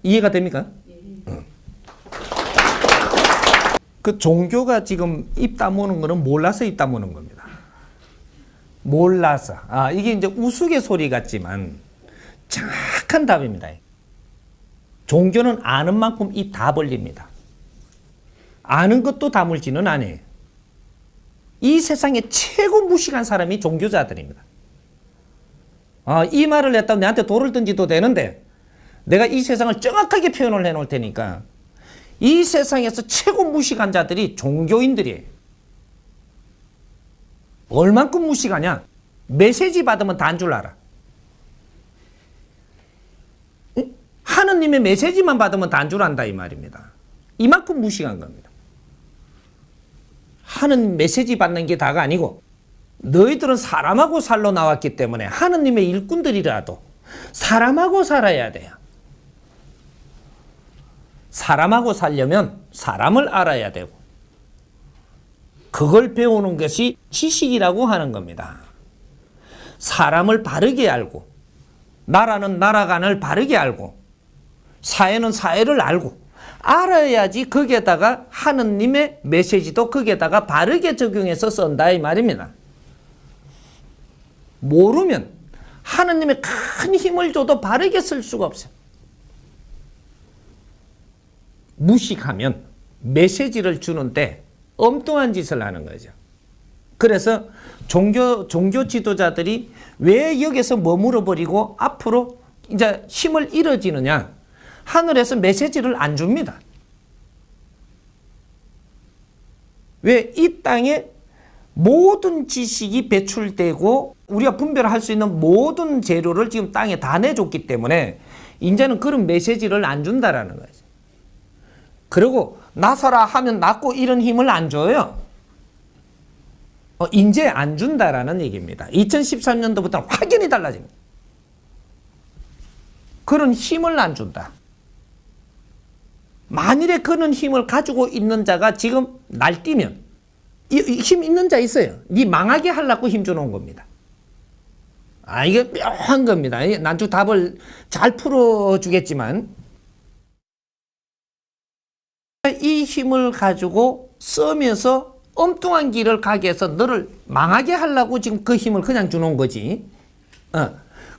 이해가 됩니까? 그 종교가 지금 입 다무는 거는 몰라서 입 다무는 겁니다. 몰라서. 이게 이제 우스갯소리 같지만 정확한 답입니다. 종교는 아는 만큼 입 다 벌립니다. 아는 것도 다물지는 않아요. 이 세상에 최고 무식한 사람이 종교자들입니다. 이 말을 했다고 내한테 돌을 던지도 되는데 내가 이 세상을 정확하게 표현을 해놓을 테니까 이 세상에서 최고 무식한 자들이 종교인들이에요. 얼만큼 무식하냐? 메시지 받으면 다 한 줄 알아. 하느님의 메시지만 받으면 다 한 줄 안다 이 말입니다. 이만큼 무식한 겁니다. 하는 메시지 받는 게 다가 아니고 너희들은 사람하고 살러 나왔기 때문에 하느님의 일꾼들이라도 사람하고 살아야 돼요. 사람하고 살려면 사람을 알아야 되고 그걸 배우는 것이 지식이라고 하는 겁니다. 사람을 바르게 알고 나라는 나라간을 바르게 알고 사회는 사회를 알고 알아야지 거기에다가 하느님의 메시지도 거기에다가 바르게 적용해서 쓴다 이 말입니다. 모르면 하느님의 큰 힘을 줘도 바르게 쓸 수가 없어요. 무식하면 메시지를 주는데 엉뚱한 짓을 하는 거죠. 그래서 종교 지도자들이 왜 여기서 머물러 버리고 앞으로 이제 힘을 잃어지느냐? 하늘에서 메시지를 안 줍니다. 왜? 이 땅에 모든 지식이 배출되고 우리가 분별할 수 있는 모든 재료를 지금 땅에 다 내줬기 때문에 이제는 그런 메시지를 안 준다라는 거죠. 그리고 나서라 하면 낫고 이런 힘을 안 줘요. 이제 안 준다라는 얘기입니다. 2013년도부터는 확연히 달라집니다. 그런 힘을 안 준다. 만일에 그런 힘을 가지고 있는 자가 지금 날뛰면 힘 있는 자 있어요. 네 망하게 하려고 힘 주는 겁니다. 이게 묘한 겁니다. 난주 답을 잘 풀어주겠지만 이 힘을 가지고 쓰면서 엉뚱한 길을 가게 해서 너를 망하게 하려고 지금 그 힘을 그냥 주는 거지.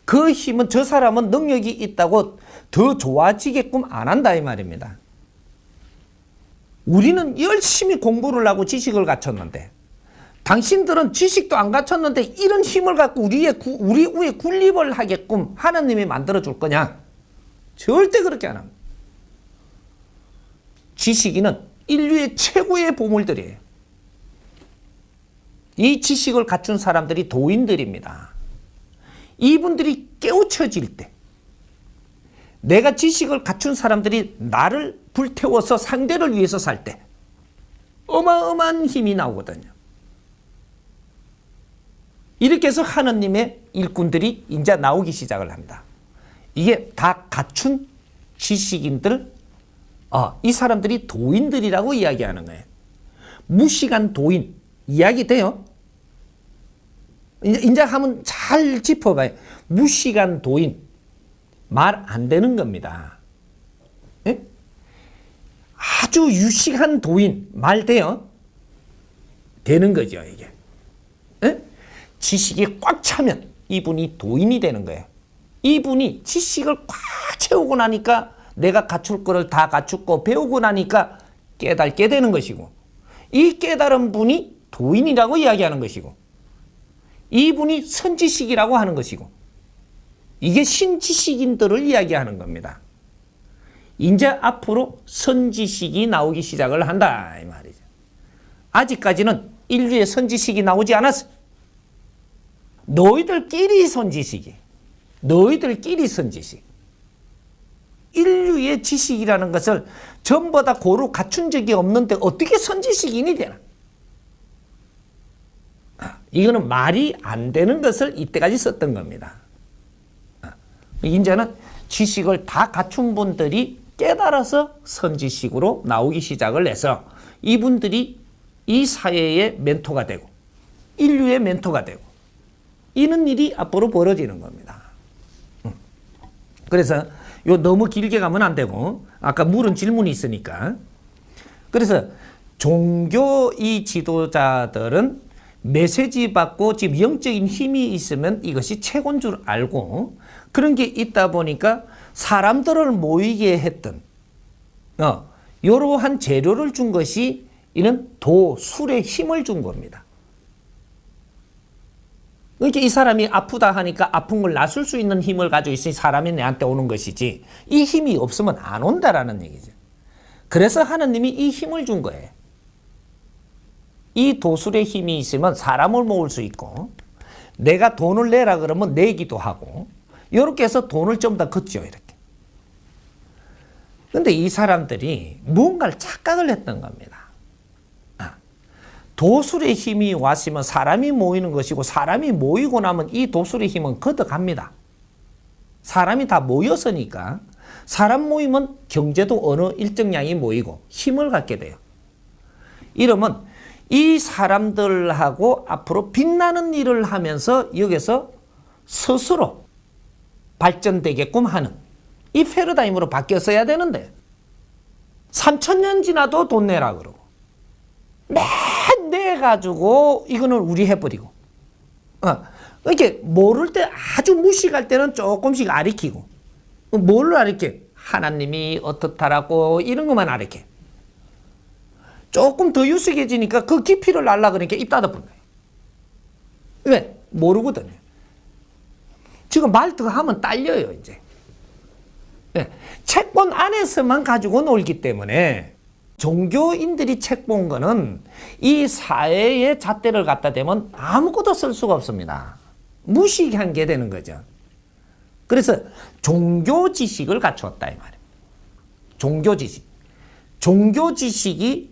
그 힘은 저 사람은 능력이 있다고 더 좋아지게끔 안 한다 이 말입니다. 우리는 열심히 공부를 하고 지식을 갖췄는데 당신들은 지식도 안 갖췄는데 이런 힘을 갖고 우리 위에 군립을 하게끔 하나님이 만들어 줄 거냐? 절대 그렇게 안 합니다. 지식인은 인류의 최고의 보물들이에요. 이 지식을 갖춘 사람들이 도인들입니다. 이분들이 깨우쳐질 때 내가 지식을 갖춘 사람들이 나를 불태워서 상대를 위해서 살 때 어마어마한 힘이 나오거든요. 이렇게 해서 하느님의 일꾼들이 이제 나오기 시작을 합니다. 이게 다 갖춘 지식인들, 이 사람들이 도인들이라고 이야기하는 거예요. 무식한 도인, 이야기 돼요? 이제 한번 잘 짚어봐요. 무식한 도인, 말 안 되는 겁니다. 예? 아주 유식한 도인, 말 돼요? 되는 거죠, 이게. 예? 지식이 꽉 차면 이분이 도인이 되는 거예요. 이분이 지식을 꽉 채우고 나니까 내가 갖출 거를 다 갖추고 배우고 나니까 깨닫게 되는 것이고, 이 깨달은 분이 도인이라고 이야기하는 것이고, 이분이 선지식이라고 하는 것이고, 이게 신지식인들을 이야기하는 겁니다. 이제 앞으로 선지식이 나오기 시작을 한다 이 말이죠. 아직까지는 인류의 선지식이 나오지 않았어. 너희들끼리 선지식이, 너희들끼리 선지식. 인류의 지식이라는 것을 전부 다 고루 갖춘 적이 없는데 어떻게 선지식인이 되나? 이거는 말이 안 되는 것을 이때까지 썼던 겁니다. 이제는 지식을 다 갖춘 분들이 깨달아서 선지식으로 나오기 시작을 해서 이분들이 이 사회의 멘토가 되고 인류의 멘토가 되고 이런 일이 앞으로 벌어지는 겁니다. 그래서 요 너무 길게 가면 안 되고 아까 물은 질문이 있으니까, 그래서 종교 이 지도자들은 메시지 받고 지금 영적인 힘이 있으면 이것이 최고인 줄 알고 그런 게 있다 보니까 사람들을 모이게 했던 이러한 재료를 준 것이 이는 도술의 힘을 준 겁니다. 그러니까 이 사람이 아프다 하니까 아픈 걸 낫을 수 있는 힘을 가지고 있으니 사람이 내한테 오는 것이지, 이 힘이 없으면 안 온다라는 얘기죠. 그래서 하나님이 이 힘을 준 거예요. 이 도술의 힘이 있으면 사람을 모을 수 있고, 내가 돈을 내라 그러면 내기도 하고, 이렇게 해서 돈을 좀 더 걷죠, 이렇게. 근데 이 사람들이 무언가를 착각을 했던 겁니다. 도술의 힘이 왔으면 사람이 모이는 것이고, 사람이 모이고 나면 이 도술의 힘은 걷어갑니다. 사람이 다 모였으니까 사람 모이면 경제도 어느 일정량이 모이고 힘을 갖게 돼요. 이러면 이 사람들하고 앞으로 빛나는 일을 하면서 여기서 스스로 발전되게끔 하는 이 패러다임으로 바뀌었어야 되는데 3000년 지나도 돈 내라 그러고 맨 내가지고 이거는 우리 해버리고 이렇게 모를 때 아주 무식할 때는 조금씩 가르치고, 뭘 가르쳐? 하나님이 어떻다라고 이런 것만 가르쳐. 조금 더 유식해지니까 그 깊이를 알라 그러니까 입 닫아버려. 왜? 모르거든요. 지금 말 더 하면 딸려요, 이제. 네. 책본 안에서만 가지고 놀기 때문에 종교인들이 책 본 거는 이 사회의 잣대를 갖다 대면 아무것도 쓸 수가 없습니다. 무식한 게 되는 거죠. 그래서 종교 지식을 갖추었다 이 말이에요. 종교 지식. 종교 지식이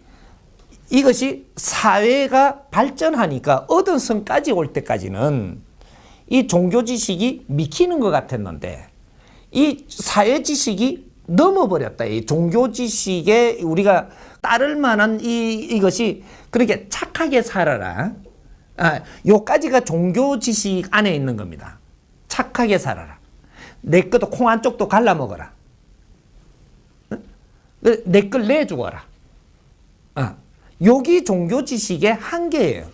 이것이 사회가 발전하니까 얻은 성까지 올 때까지는 이 종교 지식이 미키는 것 같았는데 이 사회 지식이 넘어버렸다. 이 종교 지식에 우리가 따를 만한 이것이 그렇게 착하게 살아라. 요까지가 종교 지식 안에 있는 겁니다. 착하게 살아라. 내 것도 콩 한쪽도 갈라 먹어라. 내 걸 내주거라. 여기 종교 지식의 한계예요.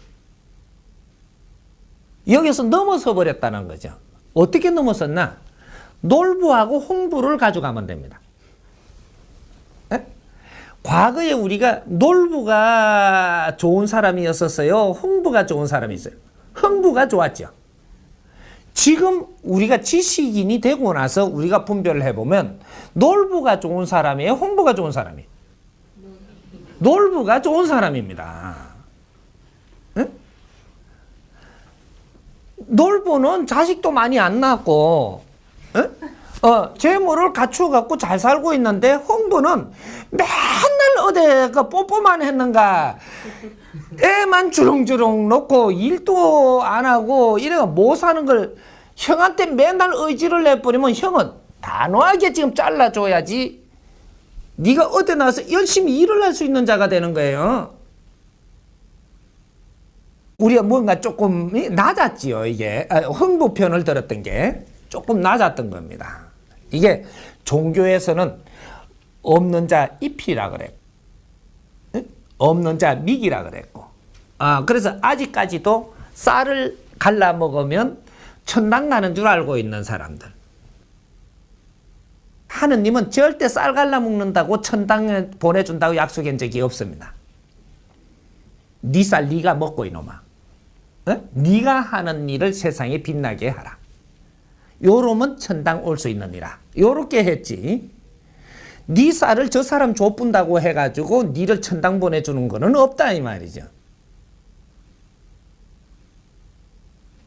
여기서 넘어서 버렸다는 거죠. 어떻게 넘어섰나? 놀부하고 홍부를 가져가면 됩니다. 과거에 우리가 놀부가 좋은 사람이었었어요? 홍부가 좋은 사람이 있어요? 홍부가 좋았죠. 지금 우리가 지식인이 되고 나서 우리가 분별을 해보면 놀부가 좋은 사람이에요? 홍부가 좋은 사람이에요? 놀부가 좋은 사람입니다. 응? 놀부는 자식도 많이 안 낳고 재물을 갖추어 갖고 잘 살고 있는데 흥부는 맨날 어디 그 뽀뽀만 했는가, 애만 주렁주렁 놓고 일도 안 하고 이래가 못 사는 걸 형한테 맨날 의지를 내버리면 형은 단호하게 지금 잘라줘야지 네가 어디 나와서 열심히 일을 할 수 있는 자가 되는 거예요. 우리가 뭔가 조금 낮았지요. 이게 흥부 편을 들었던 게 조금 낮았던 겁니다. 이게 종교에서는 없는 자 잎이라 그랬고, 없는 자 미기라 그랬고, 그래서 아직까지도 쌀을 갈라 먹으면 천당 가는 줄 알고 있는 사람들. 하느님은 절대 쌀 갈라 먹는다고 천당에 보내준다고 약속한 적이 없습니다. 네 쌀 네가 먹고 이놈아. 네가 하는 일을 세상에 빛나게 하라. 요러면 천당 올 수 있느니라. 요렇게 했지. 네 쌀을 저 사람 줘뿐다고 해가지고 니를 천당 보내주는 거는 없다 이 말이죠.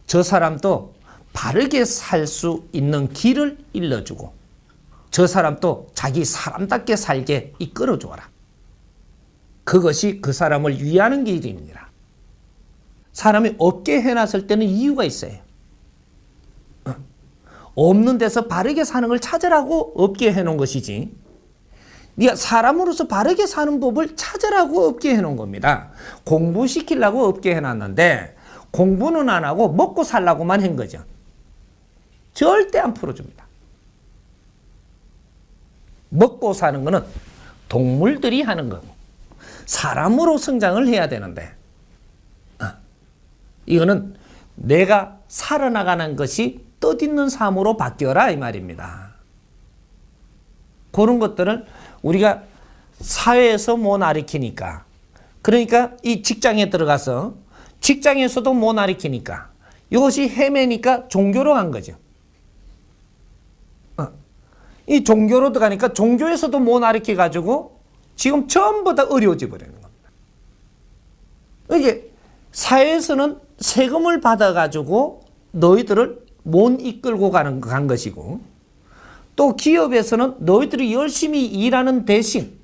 저 사람도 바르게 살 수 있는 길을 일러주고 저 사람도 자기 사람답게 살게 이끌어주어라. 그것이 그 사람을 위하는 길입니다. 사람이 없게 해놨을 때는 이유가 있어요. 없는 데서 바르게 사는 걸 찾으라고 없게 해놓은 것이지, 네가 사람으로서 바르게 사는 법을 찾으라고 없게 해놓은 겁니다. 공부시키려고 없게 해놨는데 공부는 안 하고 먹고 살라고만 한 거죠. 절대 안 풀어줍니다. 먹고 사는 거는 동물들이 하는 거고 사람으로 성장을 해야 되는데 이거는 내가 살아나가는 것이 뜻있는 삶으로 바뀌어라 이 말입니다. 그런 것들을 우리가 사회에서 못 가르치니까, 그러니까 이 직장에 들어가서 직장에서도 못 가르치니까 이것이 헤매니까 종교로 간 거죠. 이 종교로 들어가니까 종교에서도 못 가르쳐 가지고 지금 전부 다 어려워져 버리는 겁니다. 이게 사회에서는 세금을 받아 가지고 너희들을 못 이끌고 간 것이고, 또 기업에서는 너희들이 열심히 일하는 대신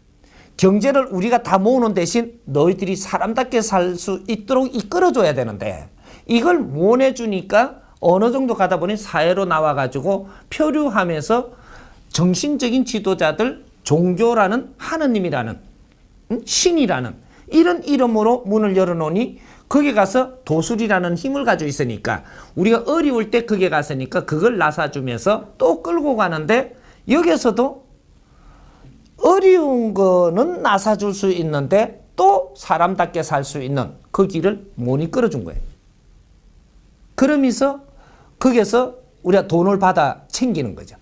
경제를 우리가 다 모으는 대신 너희들이 사람답게 살 수 있도록 이끌어줘야 되는데 이걸 못 해주니까 어느 정도 가다 보니 사회로 나와가지고 표류하면서 정신적인 지도자들, 종교라는 하느님이라는 신이라는 이런 이름으로 문을 열어놓으니 거기 가서 도술이라는 힘을 가지고 있으니까 우리가 어려울 때 거기에 갔으니까 그걸 나사주면서 또 끌고 가는데, 여기서도 어려운 거는 나사줄 수 있는데 또 사람답게 살 수 있는 그 길을 못 이끌어준 거예요. 그러면서 거기에서 우리가 돈을 받아 챙기는 거죠.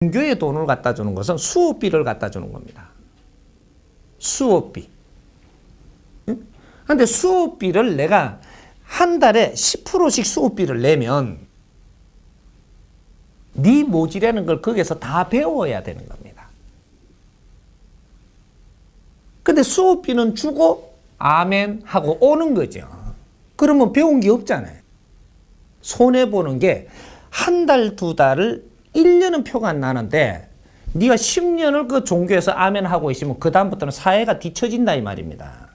종교에 돈을 갖다 주는 것은 수업비를 갖다 주는 겁니다. 수업비. 근데 수업비를 내가 한 달에 10%씩 수업비를 내면 네 모지라는 걸 거기서 다 배워야 되는 겁니다. 근데 수업비는 주고 아멘 하고 오는 거죠. 그러면 배운 게 없잖아요. 손해보는 게 한 달, 두 달을 1년은 표가 안 나는데 네가 10년을 그 종교에서 아멘 하고 있으면 그 다음부터는 사회가 뒤처진다 이 말입니다.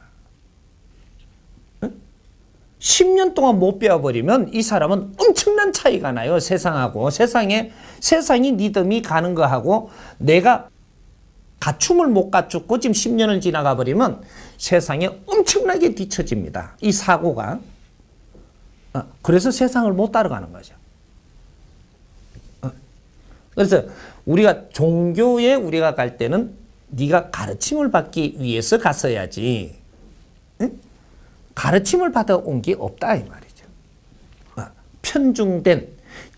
10년 동안 못 배워버리면 이 사람은 엄청난 차이가 나요. 세상하고 세상이 리듬이 가는 거하고 내가 갖춤을 못 갖추고 지금 10년을 지나가 버리면 세상에 엄청나게 뒤처집니다. 이 사고가. 그래서 세상을 못 따라가는 거죠. 그래서 우리가 종교에 우리가 갈 때는 네가 가르침을 받기 위해서 갔어야지, 가르침을 받아온 게 없다 이 말이죠. 편중된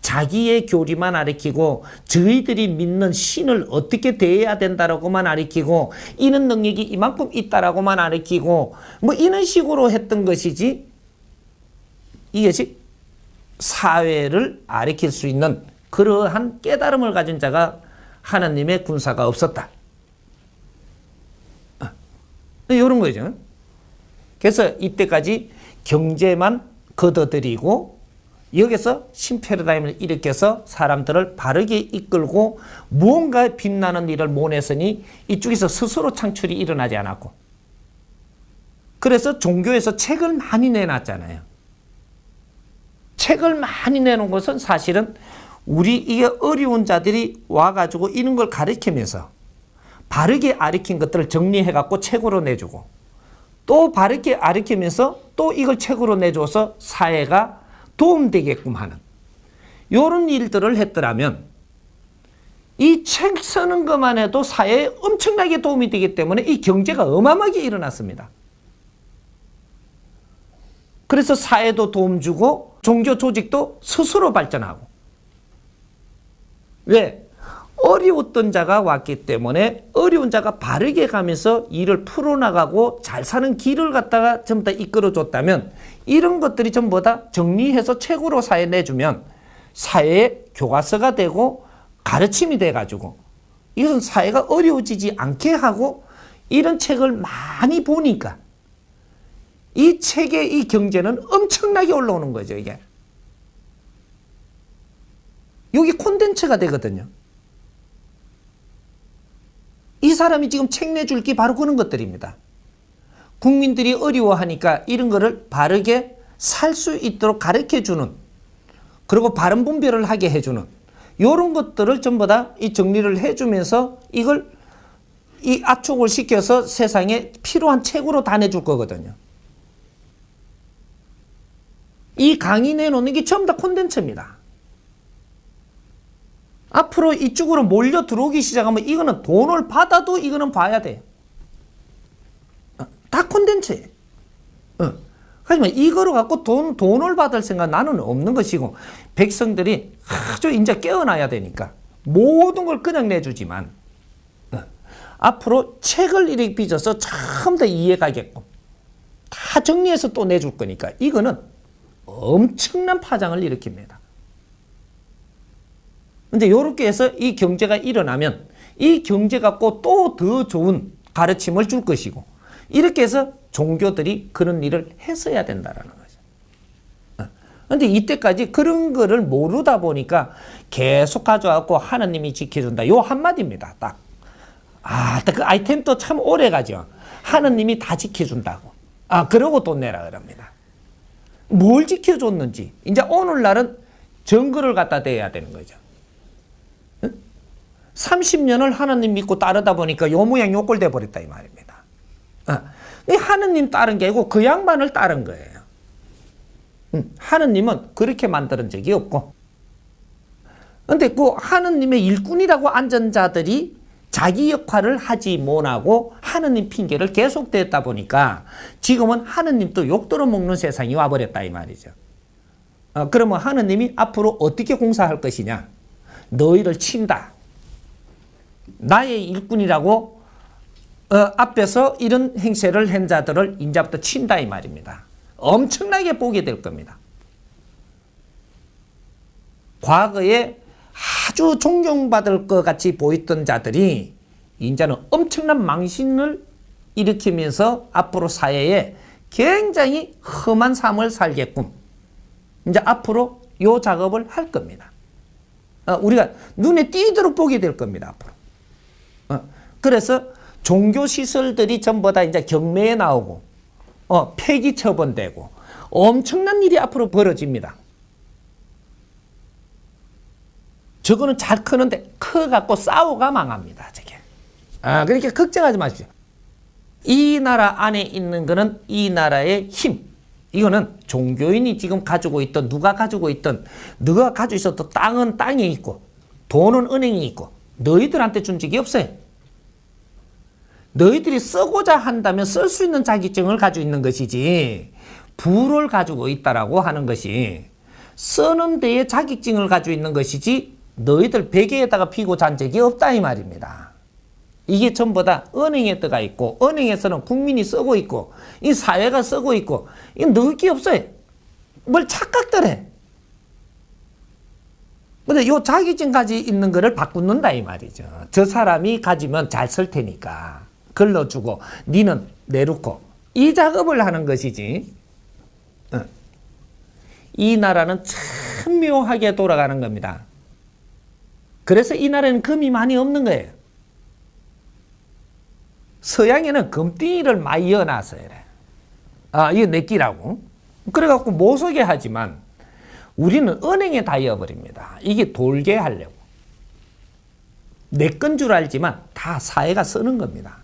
자기의 교리만 가르치고 저희들이 믿는 신을 어떻게 대해야 된다라고만 가르치고 이런 능력이 이만큼 있다라고만 가르치고 뭐 이런 식으로 했던 것이지, 이것이 사회를 가르칠 수 있는 그러한 깨달음을 가진 자가 하나님의 군사가 없었다. 이런 거죠. 그래서 이때까지 경제만 걷어들이고 여기서 신패러다임을 일으켜서 사람들을 바르게 이끌고 무언가 빛나는 일을 모내서니 이쪽에서 스스로 창출이 일어나지 않았고, 그래서 종교에서 책을 많이 내놨잖아요. 책을 많이 내놓은 것은 사실은 우리 이게 어려운 자들이 와가지고 이런 걸 가르치면서 바르게 가르친 것들을 정리해갖고 책으로 내주고, 또 바르게 가르치면서 또 이걸 책으로 내줘서 사회가 도움되게끔 하는 이런 일들을 했더라면 이 책 쓰는 것만 해도 사회에 엄청나게 도움이 되기 때문에 이 경제가 어마어마하게 일어났습니다. 그래서 사회도 도움 주고 종교 조직도 스스로 발전하고. 왜? 어려웠던 자가 왔기 때문에 어려운 자가 바르게 가면서 일을 풀어나가고 잘 사는 길을 갖다가 전부 다 이끌어줬다면 이런 것들이 전부 다 정리해서 책으로 사회에 내주면 사회의 교과서가 되고 가르침이 돼가지고 이것은 사회가 어려워지지 않게 하고 이런 책을 많이 보니까 이 책의 이 경제는 엄청나게 올라오는 거죠, 이게. 여기 콘텐츠가 되거든요. 이 사람이 지금 책 내줄 게 바로 그런 것들입니다. 국민들이 어려워하니까 이런 거를 바르게 살 수 있도록 가르쳐주는, 그리고 바른 분별을 하게 해주는 이런 것들을 전부 다 이 정리를 해주면서 이걸 이 압축을 시켜서 세상에 필요한 책으로 다 내줄 거거든요. 이 강의 내놓는 게 전부 다 콘텐츠입니다. 앞으로 이쪽으로 몰려 들어오기 시작하면 이거는 돈을 받아도 이거는 봐야 돼요. 다 콘텐츠예요. 하지만 이거로 갖고 돈을 받을 생각 나는 없는 것이고, 백성들이 아주 이제 깨어나야 되니까 모든 걸 그냥 내주지만 앞으로 책을 이렇게 빚어서 참 더 이해가게끔 다 정리해서 또 내줄 거니까 이거는 엄청난 파장을 일으킵니다. 근데 이렇게 해서 이 경제가 일어나면 이 경제 갖고 또 더 좋은 가르침을 줄 것이고, 이렇게 해서 종교들이 그런 일을 했어야 된다라는 거죠. 근데 이때까지 그런 거를 모르다 보니까 계속 가져와갖고 하나님이 지켜준다. 요 한마디입니다. 딱. 그 아이템도 참 오래 가죠. 하나님이 다 지켜준다고. 그러고 돈 내라 그럽니다. 뭘 지켜줬는지. 이제 오늘날은 증거를 갖다 대야 되는 거죠. 30년을 하나님 믿고 따르다 보니까 요 모양 요 꼴 돼버렸다 이 말입니다. 하나님 따른 게 아니고 그 양반을 따른 거예요. 하나님은 그렇게 만드는 적이 없고, 근데 그 하나님의 일꾼이라고 앉은 자들이 자기 역할을 하지 못하고 하나님 핑계를 계속 댔다 보니까 지금은 하나님도 욕 들어먹는 세상이 와버렸다 이 말이죠. 그러면 하나님이 앞으로 어떻게 공사할 것이냐? 너희를 친다. 나의 일꾼이라고 앞에서 이런 행세를 한 자들을 이제부터 친다 이 말입니다. 엄청나게 보게 될 겁니다. 과거에 아주 존경받을 것 같이 보였던 자들이 이제는 엄청난 망신을 일으키면서 앞으로 사회에 굉장히 험한 삶을 살게끔 이제 앞으로 요 작업을 할 겁니다. 우리가 눈에 띄도록 보게 될 겁니다, 앞으로. 그래서 종교시설들이 전부 다 이제 경매에 나오고, 폐기 처분되고, 엄청난 일이 앞으로 벌어집니다. 저거는 잘 크는데, 커갖고 싸우가 망합니다, 저게. 그러니까 걱정하지 마십시오. 이 나라 안에 있는 거는 이 나라의 힘. 이거는 종교인이 지금 가지고 있던, 누가 가지고 있던, 너가 가지고 있었던 땅은 땅에 있고, 돈은 은행에 있고, 너희들한테 준 적이 없어요. 너희들이 쓰고자 한다면 쓸 수 있는 자격증을 가지고 있는 것이지, 부를 가지고 있다라고 하는 것이 쓰는 데에 자격증을 가지고 있는 것이지, 너희들 베개에다가 피고 잔 적이 없다 이 말입니다. 이게 전부 다 은행에 들어가 있고, 은행에서는 국민이 쓰고 있고, 이 사회가 쓰고 있고, 이게 넣을 게 없어요. 뭘 착각들 해. 근데 요 자격증 가지고 있는 거를 바꾸는다 이 말이죠. 저 사람이 가지면 잘 쓸 테니까 걸러주고 니는 내놓고 이 작업을 하는 것이지, 이 나라는 참 묘하게 돌아가는 겁니다. 그래서 이 나라에는 금이 많이 없는 거예요. 서양에는 금띠를 많이 이어놨어요. 이거 내 끼라고. 그래갖고 못 쓰게 하지만 우리는 은행에 다 이어버립니다. 이게 돌게 하려고. 내 건 줄 알지만 다 사회가 쓰는 겁니다.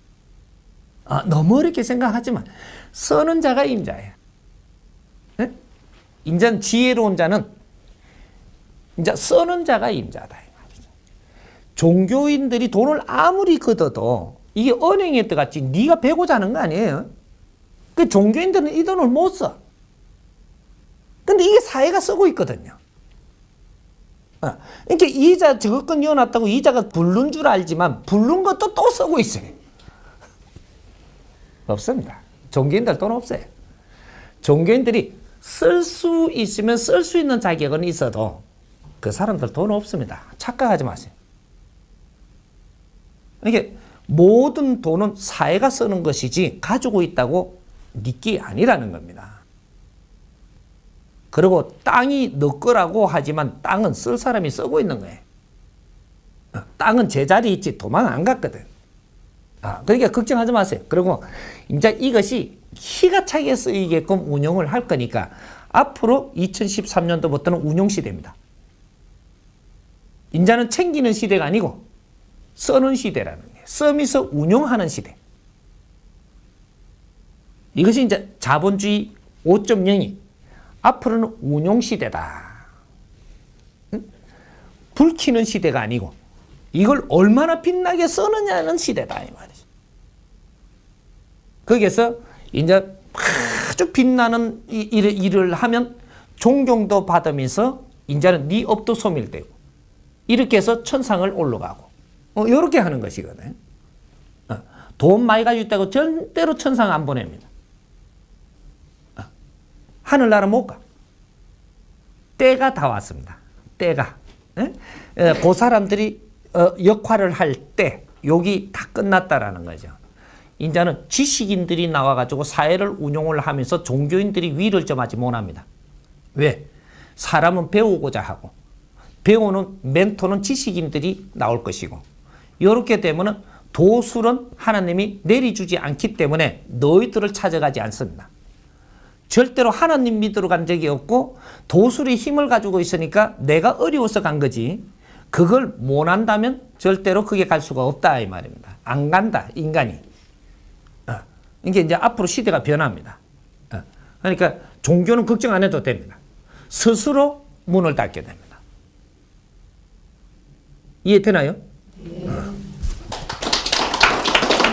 너무 어렵게 생각하지만 쓰는 자가 임자예요. 네? 인자는 지혜로운 자는 이제 쓰는 자가 임자다. 종교인들이 돈을 아무리 걷어도 이게 은행에 들어갔지 네가 베고자 하는 거 아니에요. 그 종교인들은 이 돈을 못 써. 근데 이게 사회가 쓰고 있거든요. 그러니까 이자 저건 이어놨다고 이자가 부른 줄 알지만 부른 것도 또 쓰고 있어요. 없습니다. 종교인들 돈 없어요. 종교인들이 쓸 수 있으면 쓸 수 있는 자격은 있어도 그 사람들 돈 없습니다. 착각하지 마세요. 이게 모든 돈은 사회가 쓰는 것이지 가지고 있다고 니께 아니라는 겁니다. 그리고 땅이 너 거라고 하지만 땅은 쓸 사람이 쓰고 있는 거예요. 땅은 제자리에 있지 도망 안 갔거든. 그러니까 걱정하지 마세요. 그리고 이제 이것이 기가 차게 쓰이게끔 운용을 할 거니까 앞으로 2013년도부터는 운용 시대입니다. 이제는 챙기는 시대가 아니고 쓰는 시대라는 거예요. 쓰면서 운용하는 시대. 이것이 이제 자본주의 5.0이 앞으로는 운용 시대다. 불 켜는 시대가 아니고 이걸 얼마나 빛나게 쓰느냐는 시대다 이 말이죠. 거기에서 이제 아주 빛나는 일을 하면 존경도 받으면서 이제는 네 업도 소멸되고 이렇게 해서 천상을 올라가고 이렇게 하는 것이거든. 돈 많이 가지고 있다고 절대로 천상 안 보냅니다. 하늘나라 못 가. 때가 다 왔습니다. 때가. 그 사람들이 역할을 할 때 여기 다 끝났다라는 거죠. 이제는 지식인들이 나와가지고 사회를 운용을 하면서 종교인들이 위를 점하지 못합니다. 왜? 사람은 배우고자 하고 배우는 멘토는 지식인들이 나올 것이고 이렇게 되면 도술은 하나님이 내려주지 않기 때문에 너희들을 찾아가지 않습니다. 절대로 하나님 믿으러 간 적이 없고 도술의 힘을 가지고 있으니까 내가 어려워서 간 거지 그걸 못 한다면 절대로 그게 갈 수가 없다 이 말입니다. 안 간다 인간이. 이게 이제 앞으로 시대가 변합니다. 그러니까 종교는 걱정 안 해도 됩니다. 스스로 문을 닫게 됩니다. 이해되나요? 네.